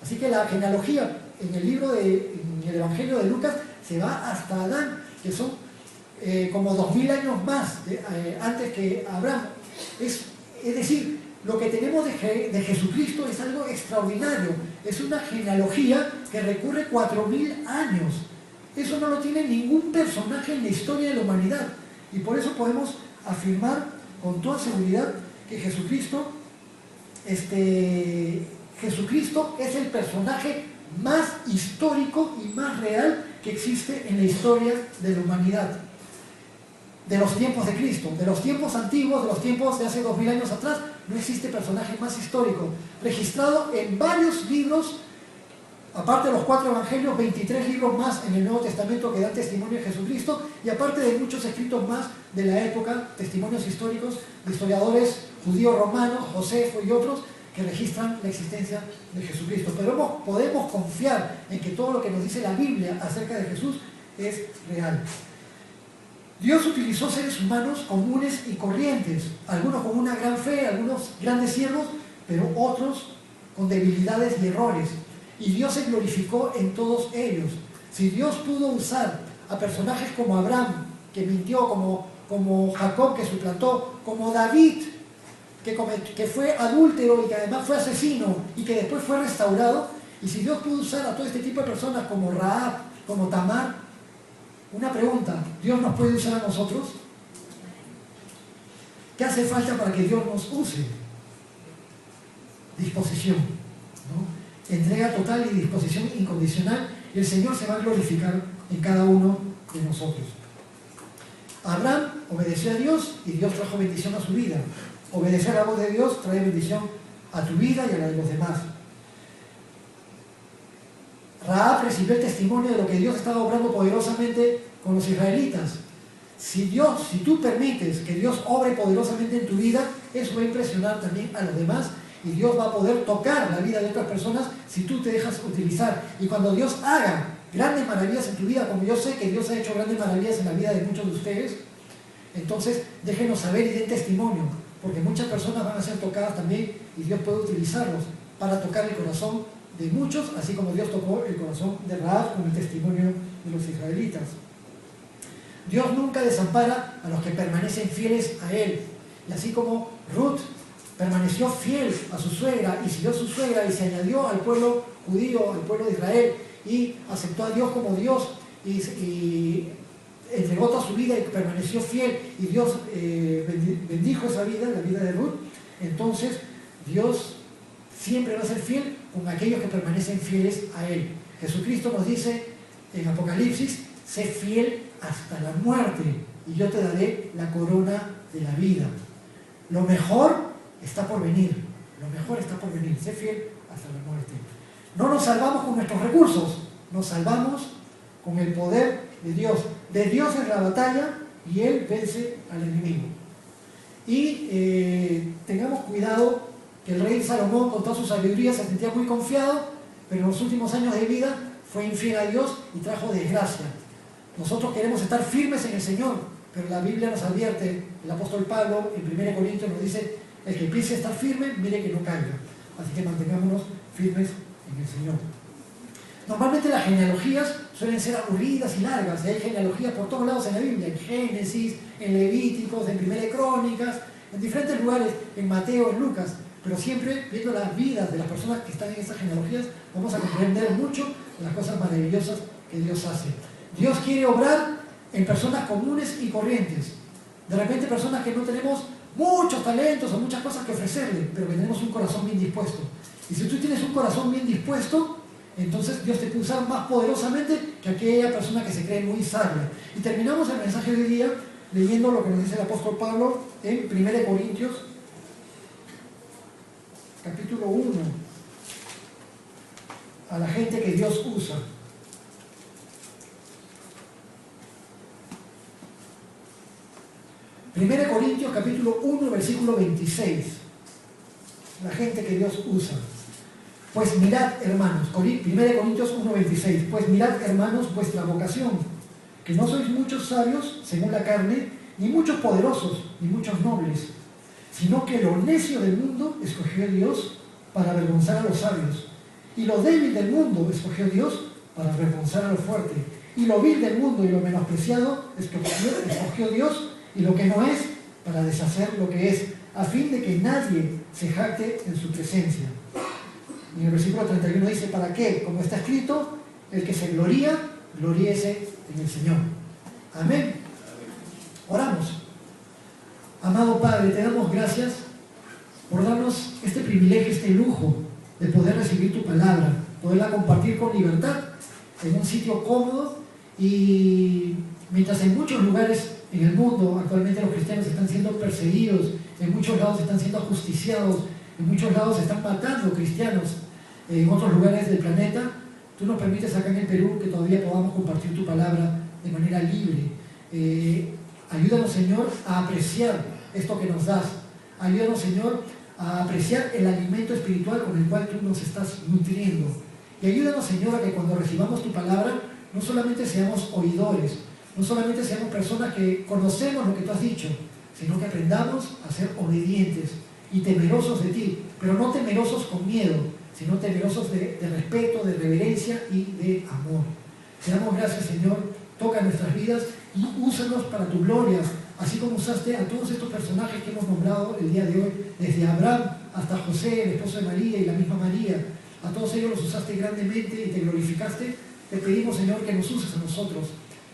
Así que la genealogía en el Evangelio de Lucas se va hasta Adán, que son como 2000 años más antes que Abraham. Es decir, lo que tenemos de Jesucristo es algo extraordinario. Es una genealogía que recurre 4000 años. Eso no lo tiene ningún personaje en la historia de la humanidad. Y por eso podemos afirmar con toda seguridad que Jesucristo es el personaje más histórico y más real que existe en la historia de la humanidad. De los tiempos de Cristo, de los tiempos antiguos, de los tiempos de hace 2000 años atrás, no existe personaje más histórico, registrado en varios libros, aparte de los 4 evangelios, 23 libros más en el Nuevo Testamento que dan testimonio de Jesucristo, y aparte de muchos escritos más de la época, testimonios históricos de historiadores judíos romanos, Josefo y otros, que registran la existencia de Jesucristo. Pero podemos confiar en que todo lo que nos dice la Biblia acerca de Jesús es real. Dios utilizó seres humanos comunes y corrientes, algunos con una gran fe, algunos grandes siervos, pero otros con debilidades y errores. Y Dios se glorificó en todos ellos. Si Dios pudo usar a personajes como Abraham, que mintió, como Jacob, que suplantó, como David, que fue adúltero y que además fue asesino y que después fue restaurado, y si Dios pudo usar a todo este tipo de personas como Rahab, como Tamar, una pregunta, ¿Dios nos puede usar a nosotros? ¿Qué hace falta para que Dios nos use? Disposición, ¿no? Entrega total y disposición incondicional, y el Señor se va a glorificar en cada uno de nosotros. Abraham obedeció a Dios y Dios trajo bendición a su vida. Obedecer a la voz de Dios trae bendición a tu vida y a la de los demás. Rahab recibió el testimonio de lo que Dios estaba obrando poderosamente con los israelitas. Si tú permites que Dios obre poderosamente en tu vida, eso va a impresionar también a los demás, y Dios va a poder tocar la vida de otras personas si tú te dejas utilizar. Y cuando Dios haga grandes maravillas en tu vida, como yo sé que Dios ha hecho grandes maravillas en la vida de muchos de ustedes, entonces déjenos saber y den testimonio, porque muchas personas van a ser tocadas también, y Dios puede utilizarlos para tocar el corazón de muchos, así como Dios tocó el corazón de Rahab con el testimonio de los israelitas. Dios nunca desampara a los que permanecen fieles a Él. Y así como Ruth permaneció fiel a su suegra y siguió a su suegra y se añadió al pueblo judío, al pueblo de Israel, y aceptó a Dios como Dios y entregó toda su vida y permaneció fiel, y Dios bendijo esa vida, la vida de Ruth, entonces Dios siempre va a ser fiel con aquellos que permanecen fieles a Él. Jesucristo nos dice en Apocalipsis: sé fiel hasta la muerte y yo te daré la corona de la vida. Lo mejor está por venir, lo mejor está por venir. Sé fiel hasta la muerte. No nos salvamos con nuestros recursos, nos salvamos con el poder de Dios. De Dios es la batalla y Él vence al enemigo. Y tengamos cuidado que el rey Salomón, con toda su sabiduría, se sentía muy confiado, pero en los últimos años de vida fue infiel a Dios y trajo desgracia. Nosotros queremos estar firmes en el Señor, pero la Biblia nos advierte, el apóstol Pablo en 1 Corintios nos dice: el que piense estar firme, mire que no caiga. Así que mantengámonos firmes en el Señor. Normalmente las genealogías suelen ser aburridas y largas, y hay genealogías por todos lados en la Biblia, en Génesis, en Levíticos, en 1 Crónicas, en diferentes lugares, en Mateo, en Lucas. Pero siempre, viendo las vidas de las personas que están en estas genealogías, vamos a comprender mucho de las cosas maravillosas que Dios hace. Dios quiere obrar en personas comunes y corrientes. De repente personas que no tenemos muchos talentos o muchas cosas que ofrecerle, pero que tenemos un corazón bien dispuesto. Y si tú tienes un corazón bien dispuesto, entonces Dios te puede usar más poderosamente que aquella persona que se cree muy sabia. Y terminamos el mensaje de hoy día leyendo lo que nos dice el apóstol Pablo en 1 Corintios capítulo 1, a la gente que Dios usa. Primera Corintios capítulo 1, versículo 26. La gente que Dios usa. Pues mirad, hermanos, 1 Corintios 1, 26. Pues mirad, hermanos, vuestra vocación, que no sois muchos sabios según la carne, ni muchos poderosos, ni muchos nobles, sino que lo necio del mundo escogió Dios para avergonzar a los sabios, y lo débil del mundo escogió Dios para avergonzar a lo fuerte, y lo vil del mundo y lo menospreciado escogió Dios, y lo que no es, para deshacer lo que es, a fin de que nadie se jacte en su presencia. Y en el versículo 31 dice, ¿para qué? Como está escrito, el que se gloría, gloríese en el Señor. Amén. Oramos. Amado Padre, te damos gracias por darnos este privilegio, este lujo de poder recibir tu palabra, poderla compartir con libertad en un sitio cómodo. Y mientras en muchos lugares en el mundo actualmente los cristianos están siendo perseguidos, en muchos lados están siendo ajusticiados, en muchos lados se están matando cristianos, en otros lugares del planeta, tú nos permites acá en el Perú que todavía podamos compartir tu palabra de manera libre. Ayúdanos, Señor, a apreciar esto que nos das. Ayúdanos, Señor, a apreciar el alimento espiritual con el cual tú nos estás nutriendo. Y ayúdanos, Señor, a que cuando recibamos tu palabra no solamente seamos oidores, no solamente seamos personas que conocemos lo que tú has dicho, sino que aprendamos a ser obedientes y temerosos de ti, pero no temerosos con miedo, sino temerosos de respeto, de reverencia y de amor. Te damos gracias, Señor, toca nuestras vidas y úsanos para tu gloria, así como usaste a todos estos personajes que hemos nombrado el día de hoy, desde Abraham hasta José, el esposo de María y la misma María. A todos ellos los usaste grandemente y te glorificaste. Te pedimos, Señor, que nos uses a nosotros.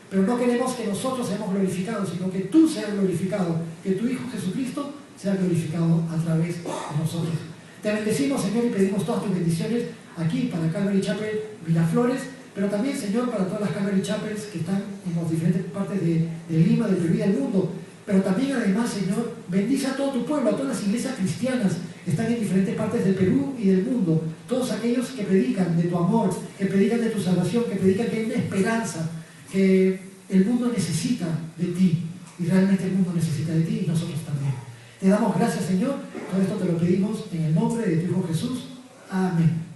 Pero no queremos que nosotros seamos glorificados, sino que tú seas glorificado, que tu Hijo Jesucristo sea glorificado a través de nosotros. Te bendecimos, Señor, y pedimos todas tus bendiciones aquí para Calvary Chapel Miraflores, pero también, Señor, para todas las Calvary Chapels que están en las diferentes partes de Lima, del Perú y del mundo. Pero también, además, Señor, bendice a todo tu pueblo, a todas las iglesias cristianas que están en diferentes partes del Perú y del mundo. Todos aquellos que predican de tu amor, que predican de tu salvación, que predican que hay una esperanza, que el mundo necesita de ti. Y realmente el mundo necesita de ti y nosotros también. Te damos gracias, Señor. Todo esto te lo pedimos en el nombre de tu Hijo Jesús. Amén.